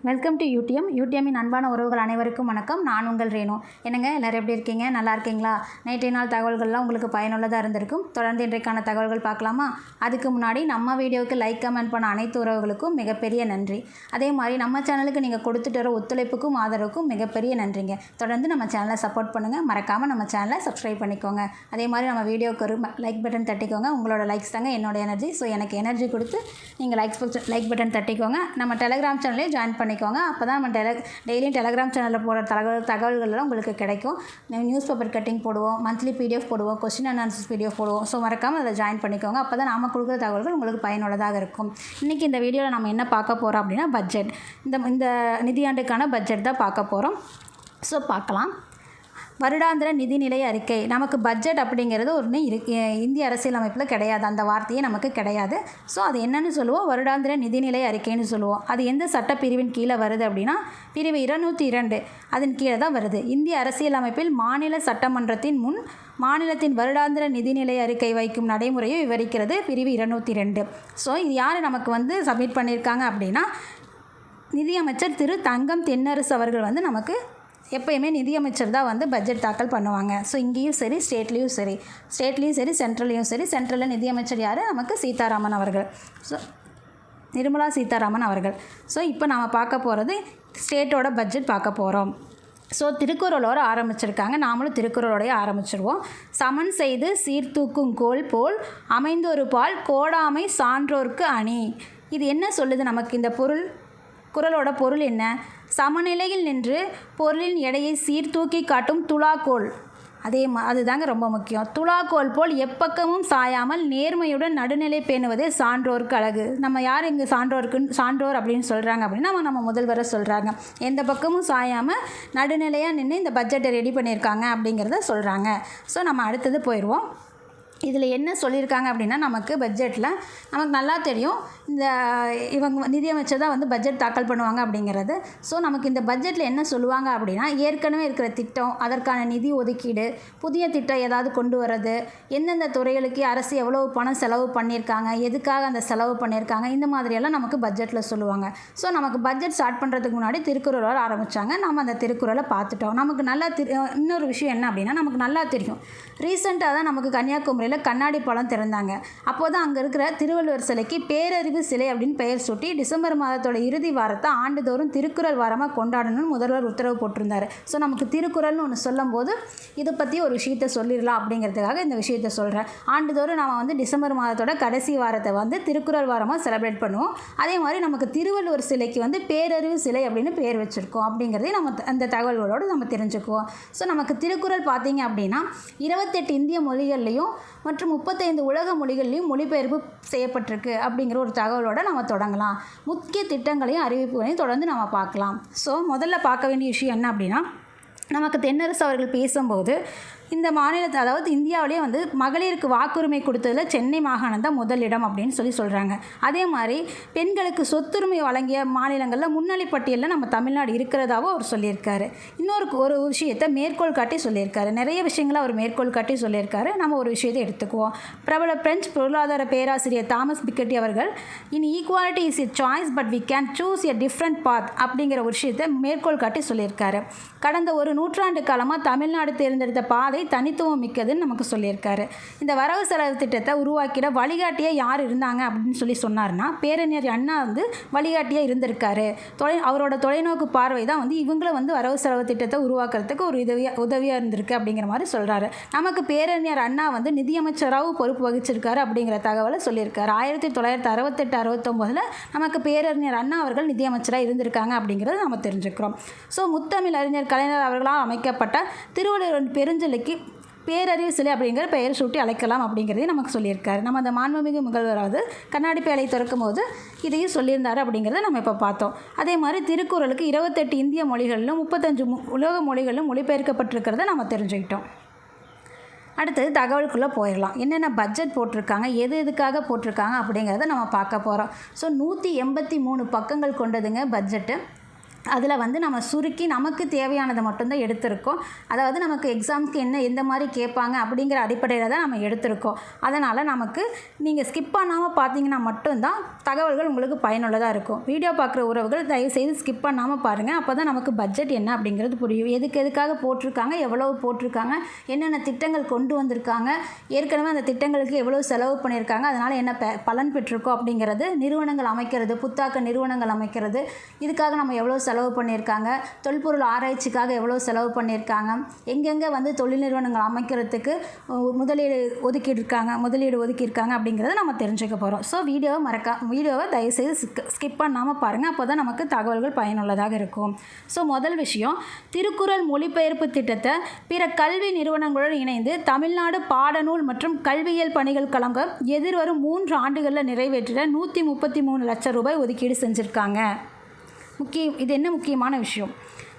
Welcome to யூடிஎம்மின் அன்பான உறவுகள் அனைவருக்கும் வணக்கம். நான் உங்கள் ரேணு. என்னங்க எல்லோரும் எப்படி இருக்கீங்க? நல்லா இருக்கீங்களா? நேற்றைய நாள் தகவல்கள்லாம் உங்களுக்கு பயனுள்ளதாக இருந்திருக்கும். தொடர்ந்து இன்றைக்கான தகவல்கள் பார்க்கலாமா? அதுக்கு முன்னாடி நம்ம வீடியோவுக்கு லைக் கமெண்ட் பண்ண அனைத்து உறவுகளுக்கும் மிகப்பெரிய நன்றி. அதே மாதிரி நம்ம சேனலுக்கு நீங்கள் கொடுத்துட்டு வர ஒத்துழைப்புக்கும் ஆதரவுக்கும் மிகப்பெரிய நன்றிங்க. தொடர்ந்து நம்ம சேனலை சப்போர்ட் பண்ணுங்கள். மறக்காமல் நம்ம சேனலை சப்ஸ்கிரைப் பண்ணிக்கோங்க. அதே மாதிரி நம்ம வீடியோவுக்கு ஒரு லைக் பட்டன் தட்டிக்கோங்க. உங்களோட லைக்ஸ் தாங்க என்னோட எனர்ஜி. ஸோ எனக்கு எனர்ஜி கொடுத்து நீங்கள் லைக் பட்டன் தட்டிக்கோங்க. நம்ம டெலிகிராம் சேனலே ஜாயின் பண்ணிக்கோங்க. அப்போ தான் நம்ம டெய்லியும் டெலிகிராம் சேனலில் போடுற தகவல்கள்லாம் உங்களுக்கு கிடைக்கும். நியூஸ் பேப்பர் கட்டிங் போடுவோம், மந்த்லி பிடிஎஃப் போடுவோம், கொஸ்டின் அண்ட் ஆன்சர்ஸ் பிடிஎஃப் போடுவோம். ஸோ மறக்காமல் அதில் ஜாயின் பண்ணிக்கோங்க. அப்போ தான் நாம் கொடுக்குற தகவல்கள் உங்களுக்கு பயனுள்ளதாக இருக்கும். இன்றைக்கி இந்த வீடியோவில் நம்ம என்ன பார்க்க போகிறோம் அப்படின்னா பட்ஜெட். இந்த நிதியாண்டுக்கான பட்ஜெட் தான் பார்க்க போகிறோம். ஸோ பார்க்கலாம். வருடாந்திர நிதிநிலை அறிக்கை. நமக்கு பட்ஜெட் அப்படிங்கிறது ஒன்று இந்திய அரசியலமைப்பில் கிடையாது. அந்த வார்த்தையே நமக்கு கிடையாது. ஸோ அது என்னென்னு சொல்லுவோம்? வருடாந்திர நிதிநிலை அறிக்கைன்னு சொல்லுவோம். அது எந்த சட்டப்பிரிவின் கீழே வருது அப்படின்னா பிரிவு 202 அதன் கீழே தான் வருது. இந்திய அரசியலமைப்பில் மாநில சட்டமன்றத்தின் முன் மாநிலத்தின் வருடாந்திர நிதிநிலை அறிக்கை வைக்கும் நடைமுறையை விவரிக்கிறது பிரிவு 202. ஸோ இது யார் நமக்கு சப்மிட் பண்ணியிருக்காங்க அப்படின்னா நிதியமைச்சர் திரு தங்கம் தென்னரசு அவர்கள் நமக்கு எப்போயுமே நிதியமைச்சர் தான் பட்ஜெட் தாக்கல் பண்ணுவாங்க. ஸோ இங்கேயும் சரி ஸ்டேட்லேயும் சரி சென்ட்ரல்லையும் சரி. சென்ட்ரலில் நிதியமைச்சர் யார்? நமக்கு சீதாராமன் அவர்கள். ஸோ நிர்மலா சீதாராமன் அவர்கள். ஸோ இப்போ நாம் பார்க்க போகிறது ஸ்டேட்டோட பட்ஜெட் பார்க்க போகிறோம். ஸோ திருக்குறளோடு ஆரம்பிச்சிருக்காங்க. நாமளும் திருக்குறளோடைய ஆரம்பிச்சிருவோம். சமன் செய்து சீர்தூக்கும் கோல் போல் அமைந்தொரு பால் கோடாமை சான்றோர்க்கு அணி. இது என்ன சொல்லுது நமக்கு? இந்த குறளோட பொருள் என்ன? சமநிலையில் நின்று பொருளின் எடையை சீர்தூக்கி காட்டும் துலாக்கோல். அதுதாங்க ரொம்ப முக்கியம். துலாக்கோல் போல் எப்பக்கமும் சாயாமல் நேர்மையுடன் நடுநிலை பேணுவதே சான்றோருக்கு அழகு. நம்ம யார் இங்கே சான்றோர் அப்படின்னு சொல்கிறாங்க அப்படின்னா நம்ம முதல்வரை சொல்கிறாங்க. எந்த பக்கமும் சாயாமல் நடுநிலையாக நின்று இந்த பட்ஜெட்டை ரெடி பண்ணியிருக்காங்க அப்படிங்கிறத சொல்கிறாங்க. ஸோ நம்ம அடுத்தது போயிடுவோம். இதில் என்ன சொல்லியிருக்காங்க அப்படின்னா நமக்கு பட்ஜெட்டில் நமக்கு நல்லா தெரியும் இவங்க நிதியமைச்சர் தான் பட்ஜெட் தாக்கல் பண்ணுவாங்க அப்படிங்கிறது. ஸோ நமக்கு இந்த பட்ஜெட்டில் என்ன சொல்லுவாங்க அப்படின்னா ஏற்கனவே இருக்கிற திட்டம், அதற்கான நிதி ஒதுக்கீடு, புதிய திட்டம் ஏதாவது கொண்டு வர்றது, எந்தெந்த துறைகளுக்கு அரசு எவ்வளோ பணம் செலவு பண்ணியிருக்காங்க, எதுக்காக அந்த செலவு பண்ணியிருக்காங்க, இந்த மாதிரியெல்லாம் நமக்கு பட்ஜெட்டில் சொல்லுவாங்க. ஸோ நமக்கு பட்ஜெட் ஸ்டார்ட் பண்ணுறதுக்கு முன்னாடி திருக்குறளோடு ஆரம்பித்தாங்க. நம்ம அந்த திருக்குறளை பார்த்துட்டோம். நமக்கு நல்லா இன்னொரு விஷயம் என்ன அப்படின்னா நமக்கு நல்லா தெரியும். ரீசெண்டாக தான் நமக்கு கன்னியாகுமரியில் கண்ணாடி பாலம் திறந்தாங்க. அப்போ தான் அங்கே இருக்கிற திருவள்ளுவர் சிலைக்கு பேரறிவு சிலை அப்படின்னு பெயர் சூட்டி டிசம்பர் மாதத்தோட இறுதி வாரத்தை ஆண்டுதோறும் திருக்குறள் வாரமாக கொண்டாடணும்னு முதல்வர் உத்தரவு போட்டிருந்தார். ஸோ நமக்கு திருக்குறள்னு ஒன்று சொல்லும் போது இதை பற்றி ஒரு விஷயத்தை சொல்லிடலாம் அப்படிங்கிறதுக்காக இந்த விஷயத்தை சொல்கிறேன். ஆண்டுதோறும் நாம் டிசம்பர் மாதத்தோட கடைசி வாரத்தை திருக்குறள் வாரமாக செலிப்ரேட் பண்ணுவோம். அதே மாதிரி நமக்கு திருவள்ளுவர் சிலைக்கு பேரறிவு சிலை அப்படின்னு பேர் வச்சுருக்கோம் அப்படிங்கிறதையும் நம்ம அந்த தகவல்களோடு நம்ம தெரிஞ்சுக்குவோம். ஸோ நமக்கு திருக்குறள் பார்த்தீங்க அப்படின்னா 28 இந்திய மொழிகள்லையும் மற்றும் 35 உலக மொழிகள்லையும் மொழிபெயர்ப்பு செய்யப்பட்டிருக்கு அப்படிங்கிற ஒரு தகவலோடு நம்ம தொடங்கலாம். முக்கிய திட்டங்களையும் அறிவிப்புகளையும் தொடர்ந்து நம்ம பார்க்கலாம். ஸோ முதல்ல பார்க்க வேண்டிய விஷயம் என்ன அப்படின்னா நமக்கு தென்னரசு அவர்கள் பேசும்போது இந்த மாநிலத்தை அதாவது இந்தியாவிலே மகளிருக்கு வாக்குரிமை கொடுத்ததில் சென்னை மாகாணம் தான் முதலிடம் அப்படின்னு சொல்கிறாங்க. அதே மாதிரி பெண்களுக்கு சொத்துரிமை வழங்கிய மாநிலங்களில் முன்னணி பட்டியலில் நம்ம தமிழ்நாடு இருக்கிறதாவும் அவர் சொல்லியிருக்காரு. ஒரு விஷயத்தை மேற்கோள் காட்டி சொல்லியிருக்காரு. நிறைய விஷயங்களை அவர் மேற்கோள் காட்டி சொல்லியிருக்காரு. நம்ம ஒரு விஷயத்தை எடுத்துக்குவோம். பிரபல பிரெஞ்சு பொருளாதார பேராசிரியர் தாமஸ் பிக்கெட்டி அவர்கள் equality is a choice but we can choose a different path அப்படிங்கிற ஒரு விஷயத்தை மேற்கோள் காட்டி சொல்லியிருக்காரு. கடந்த ஒரு நூற்றாண்டு காலமாக தமிழ்நாடு தேர்ந்தெடுத்த பாதை தனித்துவம் மிக்கதுன்னு நமக்கு சொல்லியிருக்காரு. இந்த வரவு செலவு திட்டத்தை உருவாக்கிட வழிகாட்டியாக யார் இருந்தாங்க அப்படின்னு சொன்னார்னா பேரறிஞர் அண்ணா வழிகாட்டியாக இருந்திருக்காரு. அவரோட தொலைநோக்கு பார்வை தான் இவங்களும் வரவு செலவு திட்டத்தை உருவாக்குறதுக்கு ஒரு உதவியாக இருந்திருக்கு அப்படிங்கிற மாதிரி சொல்கிறாரு. நமக்கு பேரறிஞர் அண்ணா நிதியமைச்சராகவும் பொறுப்பு வகிச்சிருக்காரு அப்படிங்கிற தகவலை சொல்லியிருக்காரு. 1968-69 நமக்கு பேரறிஞர் அண்ணா அவர்கள் நிதியமைச்சராக இருந்திருக்காங்க அப்படிங்கிறத நம்ம தெரிஞ்சுக்கிறோம். ஸோ முத்தமிழ் அறிஞர் கலைஞர் அவர்களால் அமைக்கப்பட்ட திருவள்ளுவர் பெருஞ்சொல்லிக்கு பேரறிவு சிலை அப்படிங்கிற பெயர் சூட்டி அழைக்கலாம் அப்படிங்கிறதையும் நமக்கு சொல்லியிருக்காரு. நம்ம அந்த மாண்புமிகு முதல்வராவது கண்ணாடி பேழை திறக்கும் போது இதையும் சொல்லியிருந்தார் அப்படிங்கிறத நம்ம இப்போ பார்த்தோம். அதே மாதிரி திருக்குறளுக்கு 28 இந்திய மொழிகளிலும் 35 உலக மொழிகளிலும் மொழிபெயர்க்கப்பட்டிருக்கிறத நம்ம தெரிஞ்சுக்கிட்டோம். அடுத்தது தகவலுக்குள்ளே போயிடலாம். என்னென்ன பட்ஜெட் போட்டிருக்காங்க, எதுக்காக போட்டிருக்காங்க அப்படிங்கிறத நம்ம பார்க்க போகிறோம். ஸோ 183 பக்கங்கள் கொண்டதுங்க பட்ஜெட்டு. அதில் வந்து நம்ம சுருக்கி நமக்கு தேவையானதை மட்டும்தான் எடுத்திருக்கோம். அதாவது நமக்கு எக்ஸாமுக்கு எந்த மாதிரி கேட்பாங்க அப்படிங்கிற அடிப்படையில் தான் நம்ம எடுத்திருக்கோம். அதனால் நமக்கு நீங்கள் ஸ்கிப் பண்ணாமல் பார்த்தீங்கன்னா மட்டும்தான் தகவல்கள் உங்களுக்கு பயனுள்ளதாக இருக்கும். வீடியோ பார்க்குற உறவுகள் தயவுசெய்து ஸ்கிப் பண்ணாமல் பாருங்கள். அப்போ தான் நமக்கு பட்ஜெட் என்ன அப்படிங்கிறது புரியும். எதுக்காக போட்டிருக்காங்க, எவ்வளவு போட்டிருக்காங்க, என்னென்ன திட்டங்கள் கொண்டு வந்திருக்காங்க, ஏற்கனவே அந்த திட்டங்களுக்கு எவ்வளோ செலவு பண்ணியிருக்காங்க, அதனால் என்ன பலன் பெற்றிருக்கோம் அப்படிங்கிறது, நிறுவனங்கள் அமைக்கிறது, புத்தாக்க நிறுவனங்கள் அமைக்கிறது, இதுக்காக நம்ம எவ்வளோ செலவு பண்ணியிருக்காங்க, தொல்பொருள் ஆராய்ச்சிக்காக எவ்வளோ செலவு பண்ணியிருக்காங்க, எங்கெங்கே வந்து தொழில் நிறுவனங்கள் அமைக்கிறதுக்கு முதலீடு ஒதுக்கியிருக்காங்க அப்படிங்கிறத நம்ம தெரிஞ்சுக்க போகிறோம். ஸோ வீடியோவை தயவுசெய்து ஸ்கிப் பண்ணாமல் பாருங்கள். அப்போ தான் நமக்கு தகவல்கள் பயனுள்ளதாக இருக்கும். ஸோ முதல் விஷயம், திருக்குறள் மொழிபெயர்ப்பு திட்டத்தை பிற கல்வி நிறுவனங்களுடன் இணைந்து தமிழ்நாடு பாடநூல் மற்றும் கல்வியியல் பணிகள் கழகம் எதிர்வரும் 3 ஆண்டுகளில் நிறைவேற்றிட 133 லட்சம் ரூபாய் ஒதுக்கீடு செஞ்சுருக்காங்க. இது என்ன முக்கியமான விஷயம்,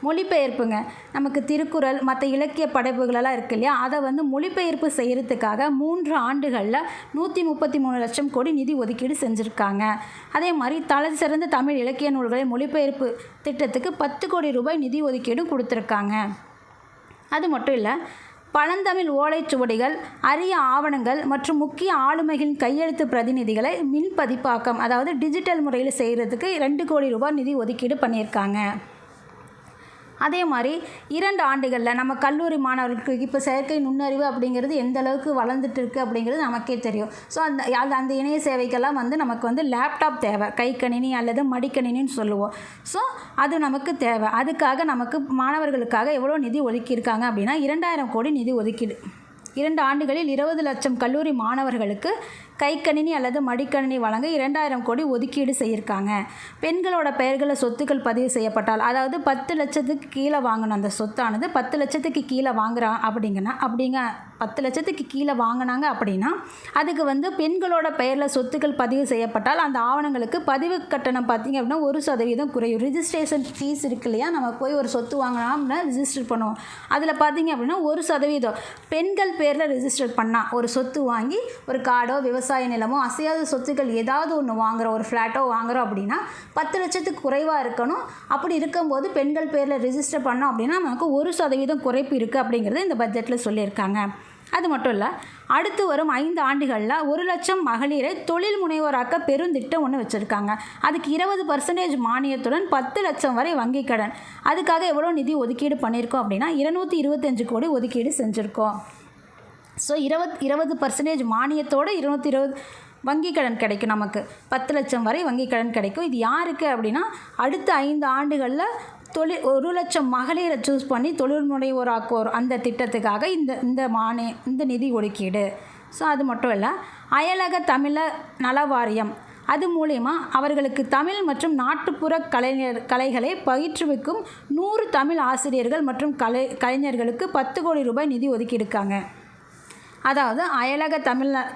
மொழிபெயர்ப்புங்க. நமக்கு திருக்குறள் மற்ற இலக்கிய படைப்புகளெல்லாம் இருக்கு இல்லையா, அதை வந்து மொழிபெயர்ப்பு செய்கிறதுக்காக 3 ஆண்டுகளில் 133 லட்சம் கோடி நிதி ஒதுக்கீடு செஞ்சுருக்காங்க. அதே மாதிரி தலை சிறந்த தமிழ் இலக்கிய நூல்களை மொழிபெயர்ப்பு திட்டத்துக்கு 10 கோடி ரூபாய் நிதி ஒதுக்கீடும் கொடுத்துருக்காங்க. அது மட்டும் இல்லை, பழந்தமிழ் ஓலைச்சுவடிகள், அரிய ஆவணங்கள் மற்றும் முக்கிய ஆளுமைகளின் கையெழுத்து பிரதிநிதிகளை மின்பதிப்பாக்கம், அதாவது டிஜிட்டல் முறையில் செய்கிறதுக்கு 2 கோடி ரூபாய் நிதி ஒதுக்கீடு பண்ணியிருக்காங்க. அதே மாதிரி 2 ஆண்டுகளில் நம்ம கல்லூரி மாணவர்களுக்கு இப்போ செயற்கை நுண்ணறிவு அப்படிங்கிறது எந்த அளவுக்கு வளர்ந்துட்டு இருக்குது அப்படிங்கிறது நமக்கே தெரியும். ஸோ அந்த இணைய சேவைக்கெல்லாம் வந்து நமக்கு வந்து லேப்டாப் தேவை, கைக்கணினி அல்லது மடிக்கணினின்னு சொல்லுவோம். ஸோ அது நமக்கு தேவை. அதுக்காக நமக்கு மாணவர்களுக்காக எவ்வளோ நிதி ஒதுக்கியிருக்காங்க அப்படின்னா 2000 கோடி நிதி ஒதுக்கீடு. 2 ஆண்டுகளில் 20 லட்சம் கல்லூரி மாணவர்களுக்கு கைக்கணினி அல்லது மடிக்கணினி வழங்க 2000 கோடி ஒதுக்கீடு செய்திருக்காங்க. பெண்களோட பெயர்களில் சொத்துக்கள் பதிவு செய்யப்பட்டால், அதாவது 10 லட்சத்துக்கு கீழே வாங்கணும் அந்த சொத்தானது, 10 லட்சத்துக்கு கீழே வாங்குறான் 10 லட்சத்துக்கு கீழே வாங்கினாங்க அப்படின்னா அதுக்கு வந்து பெண்களோட பெயரில் சொத்துக்கள் பதிவு செய்யப்பட்டால் அந்த ஆவணங்களுக்கு பதிவு கட்டணம் பார்த்திங்க அப்படின்னா 1% குறையும். ரிஜிஸ்ட்ரேஷன் ஃபீஸ் இருக்கு இல்லையா, நம்ம போய் ஒரு சொத்து வாங்கினா அப்படின்னா ரிஜிஸ்டர் பண்ணுவோம். அதில் பார்த்திங்க அப்படின்னா 1% பெண்கள் பேரில் ரிஜிஸ்டர் பண்ணால், ஒரு சொத்து வாங்கி ஒரு காடோ விவசாய நிலமோ அசையாத சொத்துக்கள் ஏதாவது ஒன்று வாங்குகிறோம், ஒரு ஃப்ளாட்டோ வாங்குகிறோம் அப்படின்னா 10 லட்சத்துக்கு குறைவாக இருக்கணும். அப்படி இருக்கும்போது பெண்கள் பேரில் ரிஜிஸ்டர் பண்ணோம் அப்படின்னா நமக்கு 1% குறைப்பு இருக்குது அப்படிங்கிறது இந்த பட்ஜெட்டில் சொல்லியிருக்காங்க. அது மட்டும் இல்லை, அடுத்து வரும் 5 ஆண்டுகளில் 1 லட்சம் மகளிரை தொழில் முனைவோராக்க பெருந்திட்டம் ஒன்று வச்சுருக்காங்க. அதுக்கு 20% மானியத்துடன் 10 லட்சம் வரை வங்கி கடன். அதுக்காக எவ்வளோ நிதி ஒதுக்கீடு பண்ணியிருக்கோம் அப்படின்னா 225 கோடி ஒதுக்கீடு செஞ்சுருக்கோம். ஸோ 20% மானியத்தோடு 220 வங்கி கடன் கிடைக்கும். நமக்கு 10 லட்சம் வரை வங்கி கடன் கிடைக்கும். இது யாருக்கு அப்படின்னா அடுத்த 5 ஆண்டுகளில் 1 லட்சம் மகளிரை சூஸ் பண்ணி தொழில் முனைவோராக்குவோர் அந்த திட்டத்துக்காக இந்த நிதி ஒதுக்கீடு. ஸோ அது மட்டும் இல்லை, அயலக தமிழர் நல வாரியம், அது மூலயமா அவர்களுக்கு தமிழ் மற்றும் நாட்டுப்புற கலைகளை பயிற்றுவிக்கும் 100 தமிழ் ஆசிரியர்கள் மற்றும் கலைஞர்களுக்கு 10 கோடி ரூபாய் நிதி ஒதுக்கியிருக்காங்க. அதாவது அயலக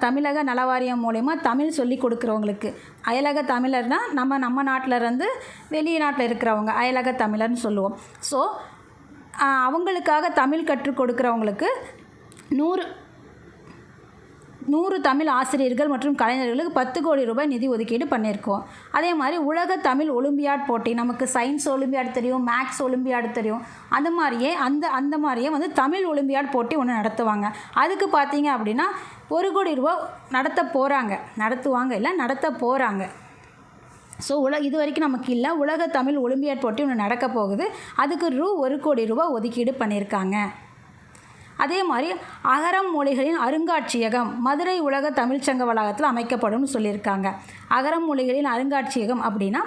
தமிழக நலவாரியம் மூலயமா தமிழ் சொல்லி கொடுக்குறவங்களுக்கு, அயலக தமிழர்னால் நம்ம நாட்டில் இருந்து வெளிநாட்டில் இருக்கிறவங்க அயலக தமிழர்னு சொல்லுவோம். ஸோ அவங்களுக்காக தமிழ் கற்றுக் கொடுக்குறவங்களுக்கு 100 தமிழ் ஆசிரியர்கள் மற்றும் கலைஞர்களுக்கு 10 கோடி ரூபாய் நிதி ஒதுக்கீடு பண்ணியிருக்கோம். அதே மாதிரி உலக தமிழ் ஒலிம்பியாட் போட்டி, நமக்கு சயின்ஸ் ஒலிம்பியாட் தெரியும், மேக்ஸ் ஒலிம்பியாட் தெரியும், அந்த மாதிரியே வந்து தமிழ் ஒலிம்பியாட் போட்டி ஒன்று நடத்துவாங்க. அதுக்கு பார்த்தீங்க அப்படின்னா 1 கோடி ரூபா நடத்த போகிறாங்க. ஸோ இது வரைக்கும் நமக்கு இல்லை, உலக தமிழ் ஒலிம்பியாட் போட்டி ஒன்று நடக்க போகுது. அதுக்கு 1 கோடி ரூபா ஒதுக்கீடு பண்ணியிருக்காங்க. அதே மாதிரி அகரம் மொழிகளின் அருங்காட்சியகம் மதுரை உலக தமிழ்ச்சங்க வளாகத்தில் அமைக்கப்படும் சொல்லியிருக்காங்க. அகரம் மொழிகளின் அருங்காட்சியகம் அப்படின்னா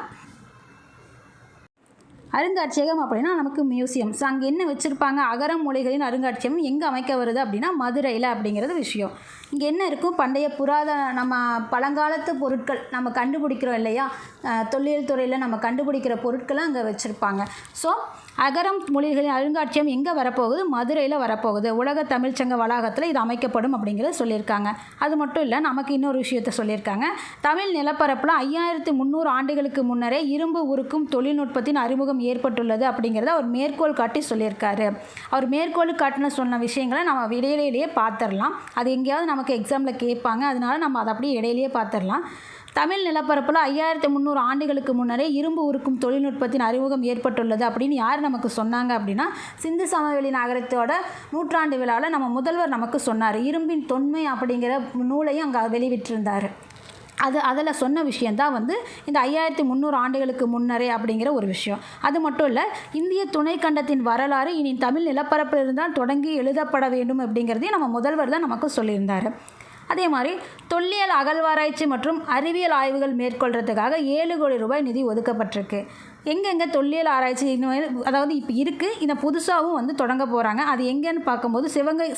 நமக்கு மியூசியம். ஸோ அங்கே என்ன வச்சுருப்பாங்க, அகரம் மொழிகளின் அருங்காட்சியகம் எங்கே அமைக்க வருது அப்படின்னா மதுரையில் அப்படிங்கிறது விஷயம். இங்கே என்ன இருக்கும், பண்டைய நம்ம பழங்காலத்து பொருட்கள் நம்ம கண்டுபிடிக்கிறோம் இல்லையா, தொல்லியல் துறையில் நம்ம கண்டுபிடிக்கிற பொருட்களை அங்கே வச்சுருப்பாங்க. ஸோ அகரம் மொழிகளின் அருங்காட்சியகம் எங்கே வரப்போகுது, மதுரையில் வரப்போகுது. உலக தமிழ்ச்சங்க வளாகத்தில் இது அமைக்கப்படும் அப்படிங்கிறத சொல்லியிருக்காங்க. அது மட்டும் இல்லை, நமக்கு இன்னொரு விஷயத்தை சொல்லியிருக்காங்க. தமிழ் நிலப்பரப்பில் 5300 ஆண்டுகளுக்கு முன்னரே இரும்பு உருக்கும் தொழில்நுட்பத்தின் அறிமுகம் ஏற்பட்டுள்ளது அப்படிங்கிறத அவர் மேற்கோள் காட்டி சொல்லியிருக்காரு. அவர் மேற்கோள் காட்டின சொன்ன விஷயங்களை நம்ம இடையிலேயே பார்த்துடலாம். அது எங்கேயாவது நமக்கு எக்ஸாமில் கேட்பாங்க, அதனால நம்ம அதை அப்படியே இடையிலேயே பார்த்துடலாம். தமிழ் நிலப்பரப்பில் 5300 ஆண்டுகளுக்கு முன்னரே இரும்பு உருக்கும் தொழில்நுட்பத்தின் அறிமுகம் ஏற்பட்டுள்ளது அப்படின்னு யார் நமக்கு சொன்னாங்க அப்படின்னா, சிந்து சமவெளி நகரத்தோட நூற்றாண்டு விழாவில் நம்ம முதல்வர் நமக்கு சொன்னார். இரும்பின் தொன்மை அப்படிங்கிற நூலையும் அங்கே வெளிவிட்டிருந்தார். அதில் சொன்ன விஷயந்தான் இந்த 5300 ஆண்டுகளுக்கு முன்னரே அப்படிங்கிற ஒரு விஷயம். அது மட்டும் இல்லை, இந்திய துணைக்கண்டத்தின் வரலாறு இனி தமிழ் நிலப்பரப்பில் இருந்தால் தொடங்கி எழுதப்பட வேண்டும் அப்படிங்கிறதையும் நம்ம முதல்வர் தான் நமக்கு சொல்லியிருந்தார். அதே மாதிரி தொல்லியல் அகழ்வாராய்ச்சி மற்றும் அறிவியல் ஆய்வுகள் மேற்கொள்கிறதுக்காக 7 கோடி ரூபாய் நிதி ஒதுக்கப்பட்டிருக்கு. எங்கெங்கே தொல்லியல் ஆராய்ச்சி அதாவது இப்போ இருக்குது, இதை புதுசாகவும் தொடங்க போகிறாங்க. அது எங்கேன்னு பார்க்கும்போது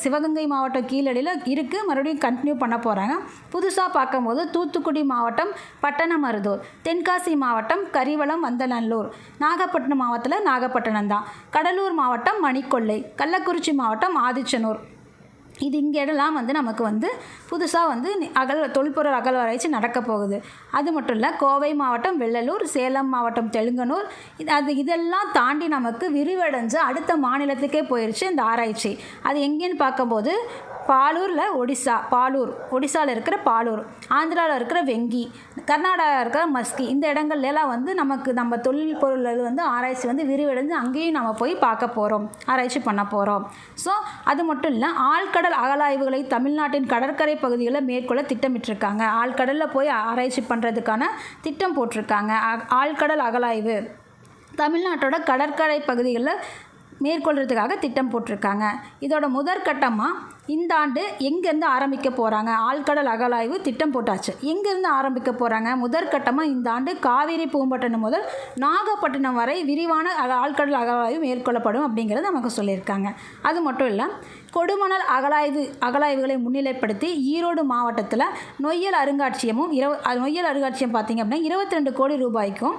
சிவகங்கை மாவட்டம் கீழடியில் இருக்குது, மறுபடியும் கண்டினியூ பண்ண போகிறாங்க. புதுசாக பார்க்கும்போது தூத்துக்குடி மாவட்டம் பட்டணமருதூர், தென்காசி மாவட்டம் கரிவலம் வந்தநல்லூர், நாகப்பட்டினம் மாவட்டத்தில் நாகப்பட்டினம் தான், கடலூர் மாவட்டம் மணிக்கொல்லை, கள்ளக்குறிச்சி மாவட்டம் ஆதிச்சனூர். இது இங்கெல்லாம் நமக்கு புதுசாக தொல்பொருள் அகழ்வாராய்ச்சி நடக்க போகுது. அது மட்டும் இல்லை, கோவை மாவட்டம் வெள்ளலூர், சேலம் மாவட்டம் தெலுங்கனூர், இதெல்லாம் தாண்டி நமக்கு விரிவடைஞ்சு அடுத்த மாநிலத்துக்கே போயிடுச்சு இந்த ஆராய்ச்சி. அது எங்கேன்னு பார்க்கும்போது பாலூரில் ஒடிசாவில் இருக்கிற பாலூர், ஆந்திராவில் இருக்கிற வெங்கி, கர்நாடகாவில் இருக்கிற மஸ்கி, இந்த இடங்கள்லாம் நமக்கு நம்ம தொழில் பொருள் ஆராய்ச்சி விரிவடைஞ்சு அங்கேயும் நம்ம போய் பார்க்க போகிறோம், ஆராய்ச்சி பண்ண போகிறோம். ஸோ அது மட்டும் இல்லை, ஆழ்கடல் அகழாய்வுகளை தமிழ்நாட்டின் கடற்கரை பகுதிகளில் மேற்கொள்ள திட்டமிட்டிருக்காங்க. ஆழ்கடலில் போய் ஆராய்ச்சி பண்ணுறதுக்கான திட்டம் போட்டிருக்காங்க. ஆழ்கடல் அகழாய்வு தமிழ்நாட்டோட கடற்கரை பகுதிகளில் மேற்கொள்கிறதுக்காக திட்டம் போட்டிருக்காங்க. இதோட முதற்கட்டமாக இந்த ஆண்டு எங்கேருந்து ஆரம்பிக்க போகிறாங்க? ஆழ்கடல் அகழாய்வு திட்டம் போட்டாச்சு. எங்கேருந்து ஆரம்பிக்க போகிறாங்க? முதற்கட்டமாக இந்த ஆண்டு காவிரி பூம்பட்டினம் முதல் நாகப்பட்டினம் வரை விரிவான ஆழ்கடல் அகழாய்வு மேற்கொள்ளப்படும் அப்படிங்கிறது நமக்கு சொல்லியிருக்காங்க. அது மட்டும் இல்லை, கொடுமணல் அகழாய்வுகளை முன்னிலைப்படுத்தி ஈரோடு மாவட்டத்தில் நொய்யல் அருங்காட்சியகம் பார்த்திங்க அப்படின்னா 22 கோடி ரூபாய்க்கும்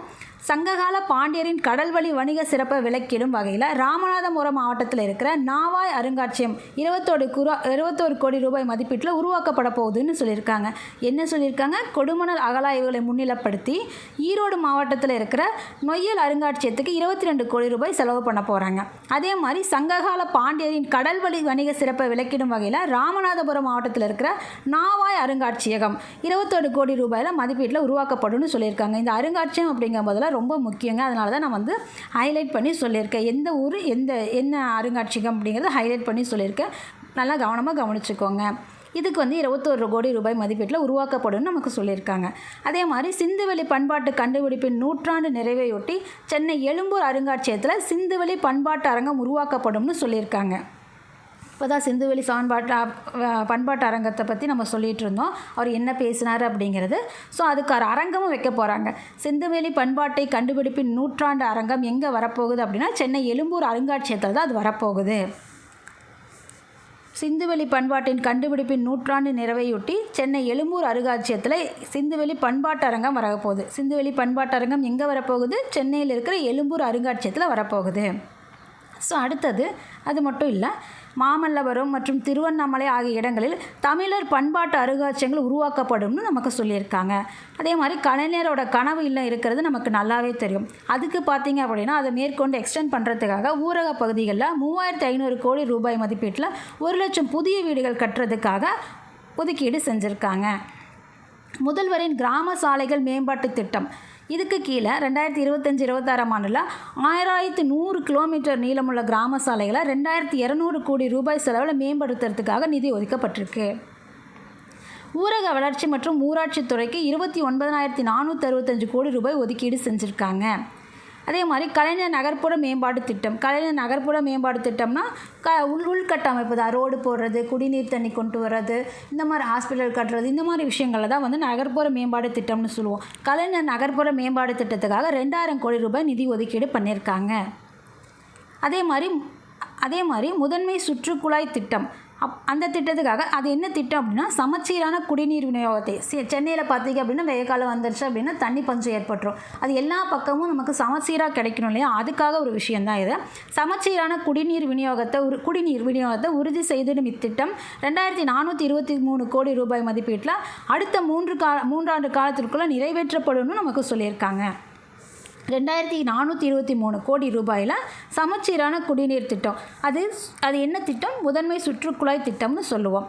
சங்ககால பாண்டியரின் கடல்வழி வணிக சிறப்பை விளக்கிடும் வகையில் ராமநாதபுரம் மாவட்டத்தில் இருக்கிற நாவாய் அருங்காட்சியகம் 21 கோடி ரூபாய் மதிப்பீட்டில் உருவாக்கப்பட போகுதுன்னு சொல்லியிருக்காங்க. என்ன சொல்லியிருக்காங்க? கொடுமணல் அகழாய்வுகளை முன்னிலைப்படுத்தி ஈரோடு மாவட்டத்தில் இருக்கிற நொய்யல் அருங்காட்சியகத்துக்கு 22 கோடி ரூபாய் செலவு பண்ண போகிறாங்க. அதே மாதிரி சங்ககால பாண்டியரின் கடல்வழி வணிக சிறப்பை விளக்கிடும் வகையில் ராமநாதபுரம் மாவட்டத்தில் இருக்கிற நாவாய் அருங்காட்சியகம் 21 கோடி ரூபாயில் மதிப்பீட்டில் உருவாக்கப்படும் சொல்லியிருக்காங்க. இந்த அருங்காட்சியகம் அப்படிங்கும் போதில் ரொம்ப முக்கியங்க. அதனால தான் நான் ஹைலைட் பண்ணி சொல்லியிருக்கேன். எந்த ஊர் என்ன அருங்காட்சியகம் அப்படிங்கிறத ஹைலைட் பண்ணி சொல்லியிருக்கேன். நல்லா கவனமாக கவனிச்சுக்கோங்க. இதுக்கு 21 கோடி ரூபாய் மதிப்பீட்டில் உருவாக்கப்படும் நமக்கு சொல்லியிருக்காங்க. அதே மாதிரி சிந்துவெளி பண்பாட்டு கண்டுபிடிப்பின் நூற்றாண்டு நிறைவையொட்டி சென்னை எழும்பூர் அருங்காட்சியகத்தில் சிந்துவெளி பண்பாட்டு அரங்கம் உருவாக்கப்படும்னு சொல்லியிருக்காங்க. இப்போ தான் சிந்துவெளி பண்பாட்டு அரங்கத்தை பற்றி நம்ம சொல்லிகிட்டு இருந்தோம், அவர் என்ன பேசினார் அப்படிங்கிறது. ஸோ அதுக்கு ஒரு அரங்கமும் வைக்க போகிறாங்க. சிந்துவெளி பண்பாட்டை கண்டுபிடிப்பின் நூற்றாண்டு அரங்கம் எங்கே வரப்போகுது அப்படின்னா சென்னை எழும்பூர் அருங்காட்சியகத்தில் தான் அது வரப்போகுது. சிந்துவெளி பண்பாட்டின் கண்டுபிடிப்பின் நூற்றாண்டு நிறைவையொட்டி சென்னை எழும்பூர் அருங்காட்சியகத்தில் சிந்துவெளி பண்பாட்டு அரங்கம் வரப்போகுது. சிந்துவெளி பண்பாட்டு அரங்கம் எங்கே வரப்போகுது? சென்னையில் இருக்கிற எழும்பூர் அருங்காட்சியகத்தில் வரப்போகுது. ஸோ அடுத்தது, அது மட்டும் இல்லை, மாமல்லபுரம் மற்றும் திருவண்ணாமலை ஆகிய இடங்களில் தமிழர் பண்பாட்டு அருங்காட்சியகங்கள் உருவாக்கப்படும்னு நமக்கு சொல்லியிருக்காங்க. அதே மாதிரி கலைஞரோட கனவு இல்லம் இருக்கிறது நமக்கு நல்லாவே தெரியும். அதுக்கு பார்த்திங்க அப்படின்னா அதை மேற்கொண்டு எக்ஸ்டெண்ட் பண்ணுறதுக்காக ஊரக பகுதிகளில் 3500 கோடி ரூபாய் மதிப்பீட்டில் 1 லட்சம் புதிய வீடுகள் கட்டுறதுக்காக ஒதுக்கீடு செஞ்சுருக்காங்க. முதல்வரின் கிராம சாலைகள் மேம்பாட்டு திட்டம், இதுக்கு கீழே 2025-26 ஆண்டில் 1100 கிலோமீட்டர் நீளமுள்ள கிராம சாலைகளை 2200 கோடி ரூபாய் செலவில் மேம்படுத்துறதுக்காக நிதி ஒதுக்கப்பட்டிருக்கு. ஊரக வளர்ச்சி மற்றும் ஊராட்சி துறைக்கு 29,465 கோடி ரூபாய் ஒதுக்கீடு செஞ்சுருக்காங்க. அதே மாதிரி கலைஞர் நகர்ப்புற மேம்பாடு திட்டம். கலைஞர் நகர்ப்புற மேம்பாடு திட்டம்னா உள்கட்டமைப்பு தான், ரோடு போடுறது, குடிநீர் தண்ணி கொண்டு வர்றது, இந்த மாதிரி ஹாஸ்பிட்டல் கட்டுறது, இந்த மாதிரி விஷயங்களை தான் நகர்ப்புற மேம்பாடு திட்டம்னு சொல்லுவோம். கலைஞர் நகர்ப்புற மேம்பாடு திட்டத்துக்காக 2000 கோடி ரூபாய் நிதி ஒதுக்கீடு பண்ணியிருக்காங்க. அதே மாதிரி முதன்மை சுற்றுக்குழாய் திட்டம், அந்த திட்டத்துக்காக அது என்ன திட்டம் அப்படின்னா சமச்சீரான குடிநீர் விநியோகத்தை. சென்னையில் பார்த்திங்க அப்படின்னா வெய்ய காலம் வந்துருச்சு அப்படின்னா தண்ணி பஞ்சம் ஏற்பட்டுரும். அது எல்லா பக்கமும் நமக்கு சமச்சீராக கிடைக்கணும் இல்லையா, அதுக்காக ஒரு விஷயந்தான் இது. சமச்சீரான குடிநீர் விநியோகத்தை உறுதி செய்திடும் இத்திட்டம் 2423 கோடி ரூபாய் மதிப்பீட்டில் அடுத்த 3 ஆண்டு காலத்திற்குள்ளே நிறைவேற்றப்படும்னு நமக்கு சொல்லியிருக்காங்க. 2423 கோடி ரூபாயில் சமச்சீரான குடிநீர் திட்டம். அது என்ன திட்டம்? முதன்மை சுற்றுக்குழாய் திட்டம்னு சொல்லுவோம்.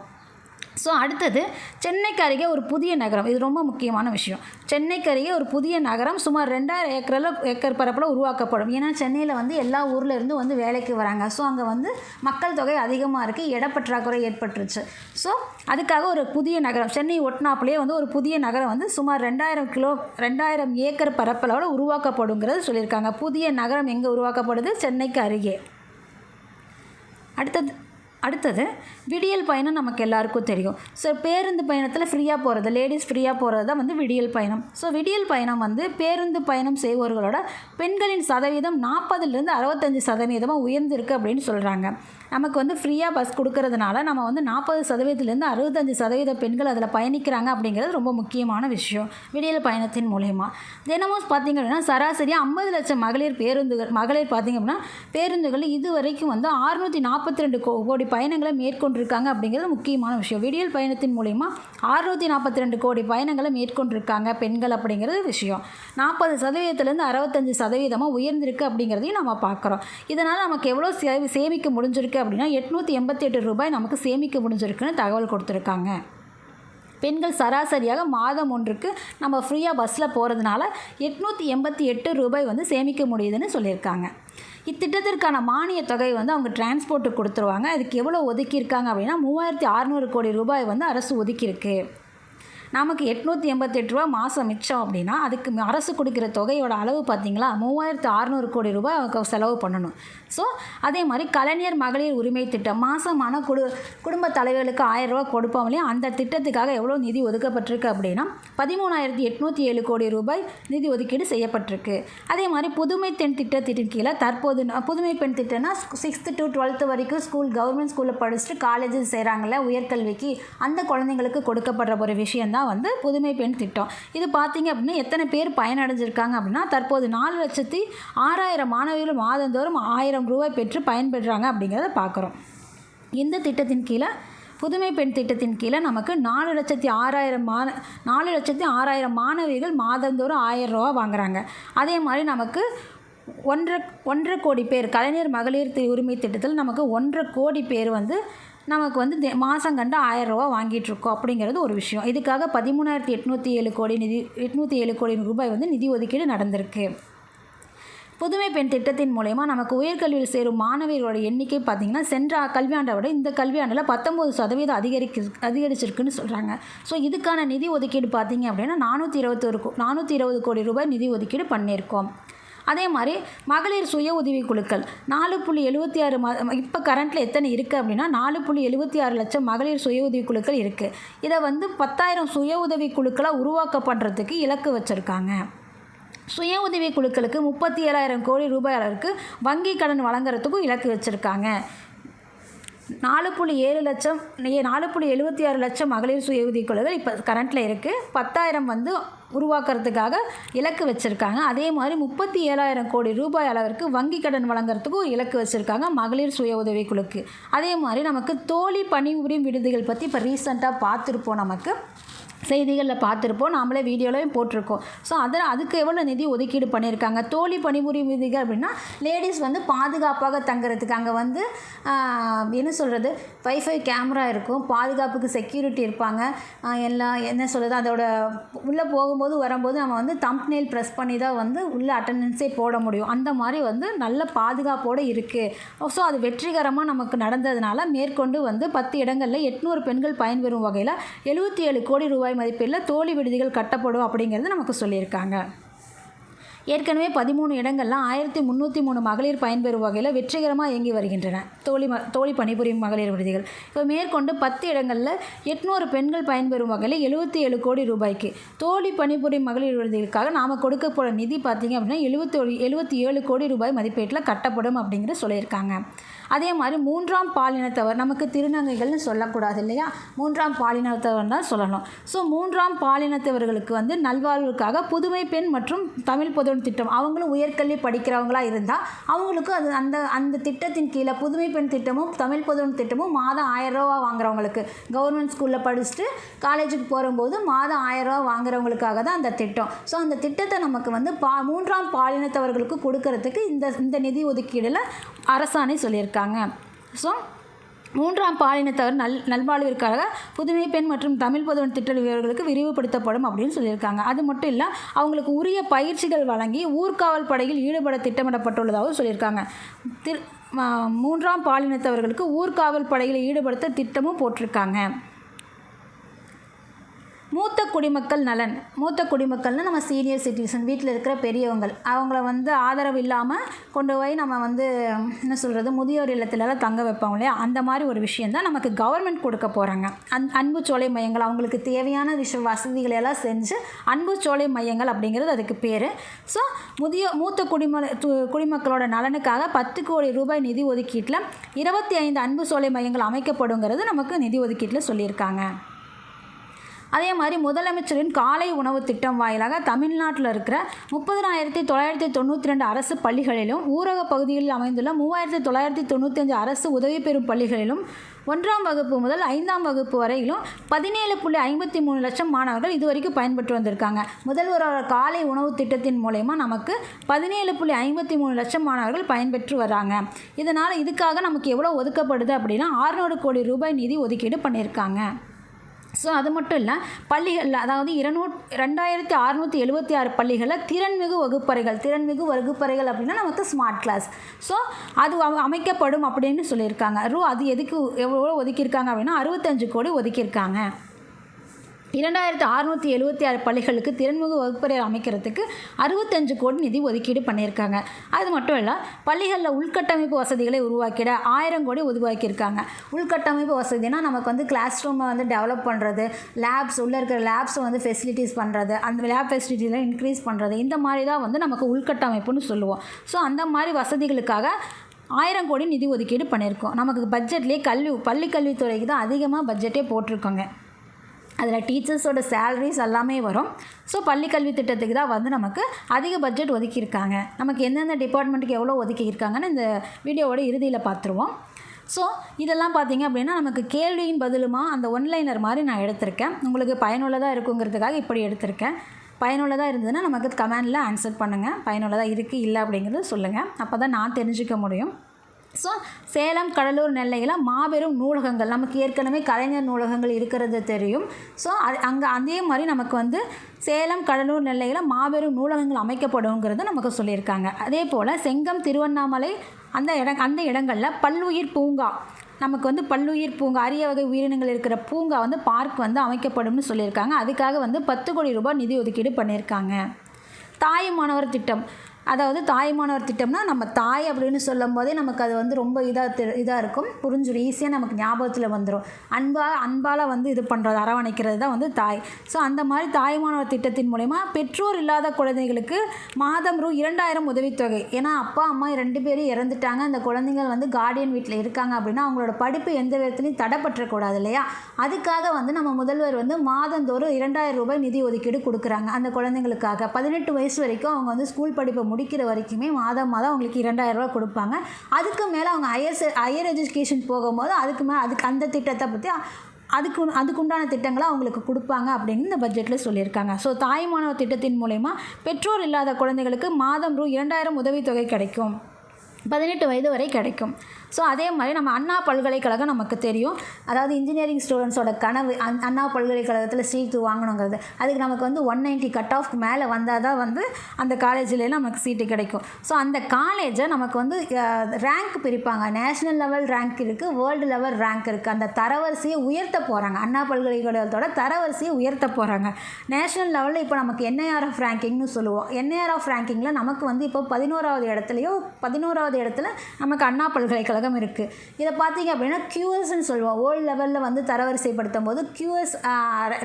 ஸோ அடுத்தது சென்னைக்கு அருகே ஒரு புதிய நகரம், இது ரொம்ப முக்கியமான விஷயம். சென்னைக்கு அருகே ஒரு புதிய நகரம் சுமார் 2000 ஏக்கர் பரப்பில் உருவாக்கப்படும். ஏன்னா சென்னையில் வந்து எல்லா ஊரில் இருந்து வந்து வேலைக்கு வராங்க. ஸோ அங்கே வந்து மக்கள் தொகை அதிகமாக இருக்குது, இடப்பற்றாக்குறை ஏற்பட்டுருச்சு. ஸோ அதுக்காக ஒரு புதிய நகரம், சென்னை ஒட்னாப்பிலே வந்து ஒரு புதிய நகரம் வந்து சுமார் 2000 ஏக்கர் பரப்பளவில் உருவாக்கப்படுங்கிறது சொல்லியிருக்காங்க. புதிய நகரம் எங்கே உருவாக்கப்படுது? சென்னைக்கு அருகே. அடுத்தது விடியல் பயணம் நமக்கு எல்லாருக்கும் தெரியும். ஸோ பேருந்து பயணத்தில் ஃப்ரீயாக போகிறது, லேடிஸ் ஃப்ரீயாக போகிறது தான் வந்து விடியல் பயணம். ஸோ விடியல் பயணம் வந்து பேருந்து பயணம் செய்பவர்களோட பெண்களின் சதவீதம் 40லேருந்து 65% உயர்ந்திருக்கு அப்படின்னு சொல்கிறாங்க. நமக்கு வந்து ஃப்ரீயாக பஸ் கொடுக்கறதுனால நம்ம வந்து 40%லேருந்து 65% பெண்கள் அதில் பயணிக்கிறாங்க அப்படிங்கிறது ரொம்ப முக்கியமான விஷயம். விடியல் பயணத்தின் மூலயமா தினமும் பார்த்திங்க அப்படின்னா சராசரியாக 50 லட்சம் மகளிர் பார்த்திங்க அப்படின்னா பேருந்துகள் இது வரைக்கும் வந்து 642 கோடி பயணங்களை மேற்கொண்டிருக்காங்க அப்படிங்கிறது முக்கியமான விஷயம். விடியல் பயணத்தின் மூலயமா 642 கோடி பயணங்களை மேற்கொண்டிருக்காங்க பெண்கள் அப்படிங்கிறது விஷயம். 40%லேருந்து 65% உயர்ந்திருக்கு அப்படிங்கிறதையும் நம்ம பார்க்குறோம். இதனால் நமக்கு எவ்வளோ சேமிக்க முடிஞ்சிருக்கு அப்படின்னா 888 ரூபாய் நமக்கு சேமிக்க முடிஞ்சிருக்குன்னு தகவல் கொடுத்துருக்காங்க. பெண்கள் சராசரியாக மாதம் ஒன்றுக்கு நம்ம ஃப்ரீயாக பஸ்ஸில் போகிறதுனால 888 ரூபாய் வந்து சேமிக்க முடியுதுன்னு சொல்லியிருக்காங்க. இத்திட்டத்திற்கான மானிய தொகை வந்து அவங்க டிரான்ஸ்போர்ட்டுக்கு கொடுத்துருவாங்க. அதுக்கு எவ்வளோ ஒதுக்கியிருக்காங்க அப்படின்னா 3600 கோடி ரூபாய் வந்து அரசு ஒதுக்கியிருக்கு. நமக்கு 888 ரூபா மாதம் மிச்சம் அப்படின்னா அதுக்கு அரசு கொடுக்குற தொகையோட அளவு பார்த்திங்களா 3600 கோடி ரூபாய் அவங்க செலவு பண்ணணும். ஸோ அதே மாதிரி கலைஞர் மகளிர் உரிமை திட்டம் மாதமான குடும்ப தலைவர்களுக்கு 1000 ரூபா கொடுப்போம் இல்லையா, அந்த திட்டத்துக்காக எவ்வளோ நிதி ஒதுக்கப்பட்டிருக்கு அப்படின்னா 13807 கோடி ரூபாய் நிதி ஒதுக்கீடு செய்யப்பட்டிருக்கு. அதே மாதிரி புதுமை பெண் திட்டத்தின் கீழே தற்போது புதுமை பெண் திட்டம்னா 6th to 12th வரைக்கும் கவர்மெண்ட் ஸ்கூலில் படிச்சுட்டு காலேஜஸ் செய்கிறாங்கல்ல உயர்கல்விக்கு, அந்த குழந்தைங்களுக்கு கொடுக்கப்படுற ஒரு விஷயம் தான் வந்து புதுமை பெண் திட்டம். இது பார்த்தீங்க அப்படின்னா எத்தனை பேர் பயனடைஞ்சிருக்காங்க அப்படின்னா தற்போது 4,06,000 மாணவிகள் மாதந்தோறும் 1000 ரூபாய் பெற்று பயன்பெறாங்க அப்படிங்கிறத பார்க்குறோம். இந்த திட்டத்தின் கீழே புதுமை பெண் திட்டத்தின் கீழே நமக்கு 4,06,000 மாணவிகள் மாதந்தோறும் 1000 ரூபா வாங்குறாங்க. அதே மாதிரி நமக்கு 1.5 கோடி பேர் கலைஞர் மகளிர் உரிமை திட்டத்தில் நமக்கு 1.5 கோடி பேர் வந்து நமக்கு வந்து மாதம் கண்டு 1000 ரூபா வாங்கிட்டுருக்கோம் அப்படிங்கிறது ஒரு விஷயம். இதுக்காக 13,807 கோடி ரூபாய் வந்து நிதி ஒதுக்கீடு நடந்திருக்கு. புதுமை பெண் திட்டத்தின் மூலயமா நமக்கு உயர்கல்வியில் சேரும் மாணவிகளோட எண்ணிக்கை பார்த்திங்கன்னா சென்ற கல்வியாண்டை விட இந்த கல்வியாண்டில் 19% அதிகரிச்சிருக்குன்னு சொல்கிறாங்க. ஸோ இதுக்கான நிதி ஒதுக்கீடு பார்த்திங்க அப்படின்னா 420 கோடி ரூபாய் நிதி ஒதுக்கீடு பண்ணியிருக்கோம். அதே மாதிரி மகளிர் சுய உதவி குழுக்கள் 4.76 இப்போ கரண்ட்டில் எத்தனை இருக்குது அப்படின்னா 4.76 லட்சம் மகளிர் சுய உதவி குழுக்கள் இருக்குது. இதை வந்து 10,000 சுய உதவி குழுக்களாக உருவாக்கப்படுறதுக்கு இலக்கு வச்சுருக்காங்க. சுய உதவி குழுக்களுக்கு 37,000 கோடி ரூபாய் அளவுக்கு வங்கி கடன் வழங்குறதுக்கும் இலக்கு வச்சுருக்காங்க. 4.76 லட்சம் மகளிர் சுய உதவி குழுக்கள் இப்போ கரண்ட்டில் இருக்குது. 10,000 வந்து உருவாக்குறதுக்காக இலக்கு வச்சுருக்காங்க. அதே மாதிரி 37,000 கோடி ரூபாய் அளவிற்கு வங்கி கடன் வழங்குறதுக்கும் இலக்கு வச்சுருக்காங்க மகளிர் சுய உதவி குழுக்கு. அதே மாதிரி நமக்கு தோழி பணிபுரியும் விடுதிகள் பற்றி இப்போ ரீசெண்டாக பார்த்துருப்போம், நமக்கு செய்திகளில் பார்த்துருப்போம், நாமளே வீடியோலையும் போட்டிருக்கோம். ஸோ அதுக்கு எவ்வளோ நிதி ஒதுக்கீடு பண்ணியிருக்காங்க. தோழி பணிபுரியும் விடுதிகள் அப்படின்னா லேடிஸ் வந்து பாதுகாப்பாக தங்குறதுக்கு அங்கே வந்து என்ன சொல்கிறது வைஃபை கேமரா இருக்கும், பாதுகாப்புக்கு செக்யூரிட்டி இருப்பாங்க, எல்லாம் என்ன சொல்கிறது அதோட உள்ளே போகும்போது வரும்போது நம்ம வந்து தம்ப்நெயில் ப்ரெஸ் பண்ணி தான் வந்து உள்ளே அட்டெண்டன்ஸே போட முடியும். அந்த மாதிரி வந்து நல்ல பாதுகாப்போடு இருக்குது. ஸோ அது வெற்றிகரமாக நமக்கு நடந்ததுனால மேற்கொண்டு வந்து 10 இடங்களில் 800 பெண்கள் பயன்பெறும் வகையில் 77 கோடி ரூபாய் மதிப்பீட்டில் தோழி விடுதிகள் கட்டப்படும் அப்படிங்கிறது நமக்கு சொல்லியிருக்காங்க. ஏற்கனவே 13 இடங்களில் 1303 மகளிர் பயன்பெறும் வகையில் வெற்றிகரமாக இயங்கி வருகின்றன தோழி பணிபுரியும் மகளிர் விடுதிகள். இப்போ மேற்கொண்டு 10 இடங்களில் 800 பெண்கள் பயன்பெறும் வகையில் 77 கோடி ரூபாய்க்கு தோழி பணிபுரியும் மகளிர் விடுதிகளுக்காக நாம் கொடுக்க போகிற நிதி பார்த்திங்க அப்படின்னா 77 கோடி ரூபாய் மதிப்பீட்டில் கட்டப்படும் அப்படிங்கிறது சொல்லியிருக்காங்க. அதே மாதிரி 3ஆம் பாலினத்தவர், நமக்கு திருநங்கைகள்னு சொல்லக்கூடாது இல்லையா, 3ஆம் பாலினத்தவர் தான் சொல்லணும். ஸோ 3ஆம் பாலினத்தவர்களுக்கு வந்து நல்வாழ்வுக்காக புதுமை பெண் மற்றும் தமிழ் பொது திட்டம், அவங்களும் உயர்கல்வி படிக்கிறவங்களா இருந்தால் அவங்களுக்கு அது அந்த திட்டத்தின் கீழே புதுமை பெண் திட்டமும் தமிழ் பொதுவன் திட்டமும் மாதம் 1000 ரூபா வாங்குறவங்களுக்கு, கவர்மெண்ட் ஸ்கூலில் படிச்சுட்டு காலேஜுக்கு போகும்போது மாதம் 1000 ரூபா வாங்குறவங்களுக்காக தான் அந்த திட்டம். ஸோ அந்த திட்டத்தை நமக்கு வந்து 3ஆம் பாலினத்தவர்களுக்கு கொடுக்கறதுக்கு இந்த நிதி ஒதுக்கீடில் அரசாணை சொல்லியிருக்காங்க. ஸோ மூன்றாம் பாலினத்தவர் நல்வாழ்விற்காக புதுமை பெண் மற்றும் தமிழ் பொதுவன் திட்ட வீரர்களுக்கு விரிவுபடுத்தப்படும் அப்படின்னு சொல்லியிருக்காங்க. அது மட்டும் இல்லை, அவங்களுக்கு உரிய பயிற்சிகள் வழங்கி ஊர்காவல் படையில் ஈடுபட திட்டமிடப்பட்டுள்ளதாகவும் சொல்லியிருக்காங்க. மூன்றாம் பாலினத்தவர்களுக்கு ஊர்காவல் படையில் ஈடுபடுத்த திட்டமும் போட்டிருக்காங்க. மூத்த குடிமக்கள் நலன். மூத்த குடிமக்கள்னால் நம்ம சீனியர் சிட்டிசன், வீட்டில் இருக்கிற பெரியவங்கள், அவங்கள வந்து ஆதரவு இல்லாமல் கொண்டு போய் நம்ம வந்து என்ன சொல்கிறது, முதியோர் இல்லத்திலலாம் தங்க வைப்பாங்க இல்லையா, அந்த மாதிரி ஒரு விஷயந்தான் நமக்கு கவர்மெண்ட் கொடுக்க போகிறாங்க. அன்பு சோலை மையங்கள், அவங்களுக்கு தேவையான வசதிகளை எல்லாம் செஞ்சு அன்பு சோலை மையங்கள் அப்படிங்கிறது அதுக்கு பேர். ஸோ மூத்த குடிமக்களோட நலனுக்காக 10 கோடி ரூபாய் நிதி ஒதுக்கீட்டில் 25 அன்பு சோலை மையங்கள் அமைக்கப்படுங்கிறது நமக்கு நிதி ஒதுக்கீட்டில் சொல்லியிருக்காங்க. அதே மாதிரி முதலமைச்சரின் காலை உணவு திட்டம் வாயிலாக தமிழ்நாட்டில் இருக்கிற 30,992 அரசு பள்ளிகளிலும் ஊரக பகுதிகளில் அமைந்துள்ள 3,995 அரசு உதவி பெறும் பள்ளிகளிலும் 1ஆம் வகுப்பு முதல் 5ஆம் வகுப்பு வரையிலும் 17.53 லட்சம் மாணவர்கள் இதுவரைக்கும் பயன்பெற்று வந்திருக்காங்க. முதல்வரோட காலை உணவு திட்டத்தின் மூலயமா நமக்கு 17.53 லட்சம் மாணவர்கள் பயன்பெற்று வராங்க. இதனால் இதுக்காக நமக்கு எவ்வளோ ஒதுக்கப்படுது அப்படின்னா 600 கோடி ரூபாய் நிதி ஒதுக்கீடு பண்ணியிருக்காங்க. ஸோ அது மட்டும் இல்லை, பள்ளிகளில் அதாவது 2,676 பள்ளிகளில் திறன்மிகு வகுப்பறைகள் அப்படின்னா நமக்கு ஸ்மார்ட் கிளாஸ், ஸோ அது அமைக்கப்படும் அப்படின்னு சொல்லியிருக்காங்க. அது எதுக்கு எவ்வளோ ஒதுக்கியிருக்காங்க அப்படின்னா 65 கோடி ஒதுக்கியிருக்காங்க. 2,676 பள்ளிகளுக்கு திறன்மிகு வகுப்பறை அமைக்கிறதுக்கு 65 கோடி நிதி ஒதுக்கீடு பண்ணியிருக்காங்க. அது மட்டும் இல்லை, பள்ளிகளில் உள்கட்டமைப்பு வசதிகளை உருவாக்கிட 1000 கோடி உருவாக்கியிருக்காங்க. உள்கட்டமைப்பு வசதினா நமக்கு வந்து கிளாஸ் ரூமை வந்து டெவலப் பண்ணுறது, உள்ளே இருக்கிற லேப்ஸை வந்து ஃபெசிலிட்டிஸ் பண்ணுறது, அந்த லேப் ஃபெசிலிட்டிஸில் இன்க்ரீஸ் பண்ணுறது, இந்த மாதிரி தான் வந்து நமக்கு உள்கட்டமைப்புன்னு சொல்லுவோம். ஸோ அந்த மாதிரி வசதிகளுக்காக 1000 கோடி நிதி ஒதுக்கீடு பண்ணியிருக்கோம். நமக்கு பட்ஜெட்லேயே பள்ளி கல்வித்துறைக்கு தான் அதிகமாக பட்ஜெட்டே போட்டிருக்கோங்க. அதில் டீச்சர்ஸோட சேலரிஸ் எல்லாமே வரும். ஸோ பள்ளிக்கல்வி திட்டத்துக்கு தான் வந்து நமக்கு அதிக பட்ஜெட் ஒதுக்கியிருக்காங்க. நமக்கு எந்தெந்த டிபார்ட்மெண்ட்டுக்கு எவ்வளோ ஒதுக்கியிருக்காங்கன்னு இந்த வீடியோவோட இறுதியில் பார்த்துருவோம். ஸோ இதெல்லாம் பார்த்திங்க அப்படின்னா நமக்கு கேள்வியின் பதிலுமா அந்த ஒன்லைனர் மாதிரி நான் எடுத்திருக்கேன். உங்களுக்கு பயனுள்ளதாக இருக்குங்கிறதுக்காக இப்படி எடுத்திருக்கேன். பயனுள்ளதாக இருந்ததுன்னா நமக்கு கமெண்டில் ஆன்சர் பண்ணுங்கள். பயனுள்ளதாக இருக்குது இல்லை அப்படிங்கிறத சொல்லுங்கள். அப்போ தான் நான் தெரிஞ்சுக்க முடியும். ஸோ சேலம், கடலூர், நெல்லையில் மாபெரும் நூலகங்கள், நமக்கு ஏற்கனவே கலைஞர் நூலகங்கள் இருக்கிறது தெரியும். ஸோ அங்கே அதே மாதிரி நமக்கு வந்து சேலம், கடலூர், நெல்லையில் மாபெரும் நூலகங்கள் அமைக்கப்படுங்கிறது நமக்கு சொல்லியிருக்காங்க. அதே போல் செங்கம், திருவண்ணாமலை அந்த இடங்களில் பல்லுயிர் பூங்கா, நமக்கு வந்து பல்லுயிர் பூங்கா, அரிய வகை உயிரினங்கள் இருக்கிற பூங்கா வந்து பார்க் வந்து அமைக்கப்படும்னு சொல்லியிருக்காங்க. அதுக்காக வந்து 10 கோடி ரூபாய் நிதி ஒதுக்கீடு பண்ணியிருக்காங்க. தாயுமானவர் திட்டம், அதாவது தாய்மானவர் திட்டம்னா நம்ம தாய் அப்படின்னு சொல்லும் போதே நமக்கு அது வந்து ரொம்ப இதாக இருக்கும், புரிஞ்சிடும், ஈஸியாக நமக்கு ஞாபகத்தில் வந்துடும். அன்பால் வந்து இது பண்ணுறது, அரவணைக்கிறது தான் வந்து தாய். ஸோ அந்த மாதிரி தாய்மானவர் திட்டத்தின் மூலமா பெற்றோர் இல்லாத குழந்தைகளுக்கு மாதம் ரூ. 2000 உதவித்தொகை. ஏன்னா அப்பா அம்மா 2 பேரும் இறந்துட்டாங்க, அந்த குழந்தைகள் வந்து கார்டியன் வீட்டில் இருக்காங்க அப்படின்னா அவங்களோட படிப்பு எந்த விதத்துலையும் தடைப்பற்றக்கூடாது இல்லையா, அதுக்காக வந்து நம்ம முதல்வர் வந்து மாதந்தோறும் 2000 ரூபாய் நிதி ஒதுக்கீடு கொடுக்குறாங்க அந்த குழந்தைங்களுக்காக. 18 வயசு வரைக்கும் அவங்க வந்து ஸ்கூல் படிப்பை முடிக்கிற வரைக்குமே மாதம் அவங்களுக்கு 2000 ரூபா கொடுப்பாங்க. அதுக்கு மேலே அவங்க ஹையர் எஜுகேஷன் போகும்போது அதுக்கு அந்த திட்டத்தை பற்றி அதுக்குண்டான திட்டங்களை அவங்களுக்கு கொடுப்பாங்க அப்படின்னு இந்த பட்ஜெட்டில் சொல்லியிருக்காங்க. ஸோ தாய்மானவர் திட்டத்தின் மூலமா பெற்றோர் இல்லாத குழந்தைகளுக்கு மாதம் ரூ. 2000 உதவித்தொகை கிடைக்கும், 18 வயது வரை கிடைக்கும். ஸோ அதே மாதிரி நம்ம அண்ணா பல்கலைக்கழகம் நமக்கு தெரியும், அதாவது இன்ஜினியரிங் ஸ்டூடெண்ட்ஸோட கனவு அண்ணா பல்கலைக்கழகத்தில் சீட்டு வாங்கணுங்கிறது. அதுக்கு நமக்கு வந்து 190 கட் ஆஃப்க்கு மேலே வந்தால் தான் வந்து அந்த காலேஜில் நமக்கு சீட்டு கிடைக்கும். ஸோ அந்த காலேஜை நமக்கு வந்து ரேங்க் பிரிப்பாங்க, நேஷ்னல் லெவல் ரேங்க் இருக்குது, வேர்ல்டு லெவல் ரேங்க் இருக்குது. அந்த தரவரிசையை உயர்த்த போகிறாங்க, அண்ணா பல்கலைக்கழகத்தோட தரவரிசையை உயர்த்த போகிறாங்க. நேஷ்னல் லெவலில் இப்போ நமக்கு NIRF ரேங்கிங்னு சொல்லுவோம். NIRF ரேங்கிங்கில் நமக்கு வந்து இப்போ 11வது இடத்துல நமக்கு அண்ணா பல்கலைக்கழகம் இருக்குது. இதை பார்த்தீங்க அப்படின்னா QSன்னு சொல்லுவோம், வேர்ல்டு லெவலில் வந்து தரவரிசைப்படுத்தும் போது QS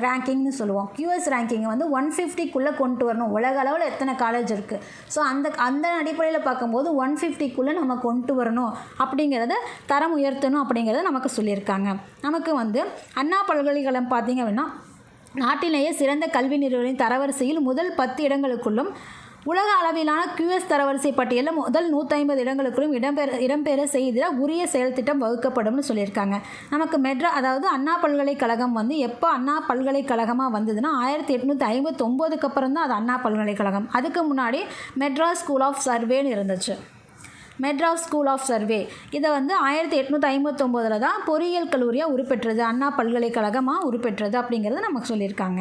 ரேங்கிங்னு சொல்லுவோம். QS ரேங்கிங்கை வந்து 150க்குள்ளே கொண்டு வரணும். உலக அளவில் எத்தனை காலேஜ் இருக்குது, ஸோ அந்த அடிப்படையில் பார்க்கும்போது 150க்குள்ளே நம்ம கொண்டு வரணும், அப்படிங்கிறத தரம் உயர்த்தணும் அப்படிங்கிறத நமக்கு சொல்லியிருக்காங்க. நமக்கு வந்து அண்ணா பல்கலைக்கழகம் பார்த்தீங்க அப்படின்னா நாட்டிலேயே சிறந்த கல்வி நிறுவனங்களின் தரவரிசையில் முதல் 10 இடங்களுக்குள்ளும் உலக அளவிலான QS தரவரிசை பட்டியலில் முதல் 150 இடங்களுக்குள்ளும் இடம்பெற செய்த உரிய செயல் திட்டம் வகுக்கப்படும்னு சொல்லியிருக்காங்க. நமக்கு அதாவது அண்ணா பல்கலைக்கழகம் வந்து எப்போ அண்ணா பல்கலைக்கழகமாக வந்ததுன்னா 1859க்கு அப்புறம் தான் அது அண்ணா பல்கலைக்கழகம். அதுக்கு முன்னாடி மெட்ராஸ் ஸ்கூல் ஆஃப் சர்வேன்னு இருந்துச்சு. Madras School of Survey. இதை வந்து 1859 தான் பொறியியல் கல்லூரியாக உருப்பெற்றது, அண்ணா பல்கலைக்கழகமாக உருப்பெற்றது அப்படிங்கிறது நமக்கு சொல்லியிருக்காங்க.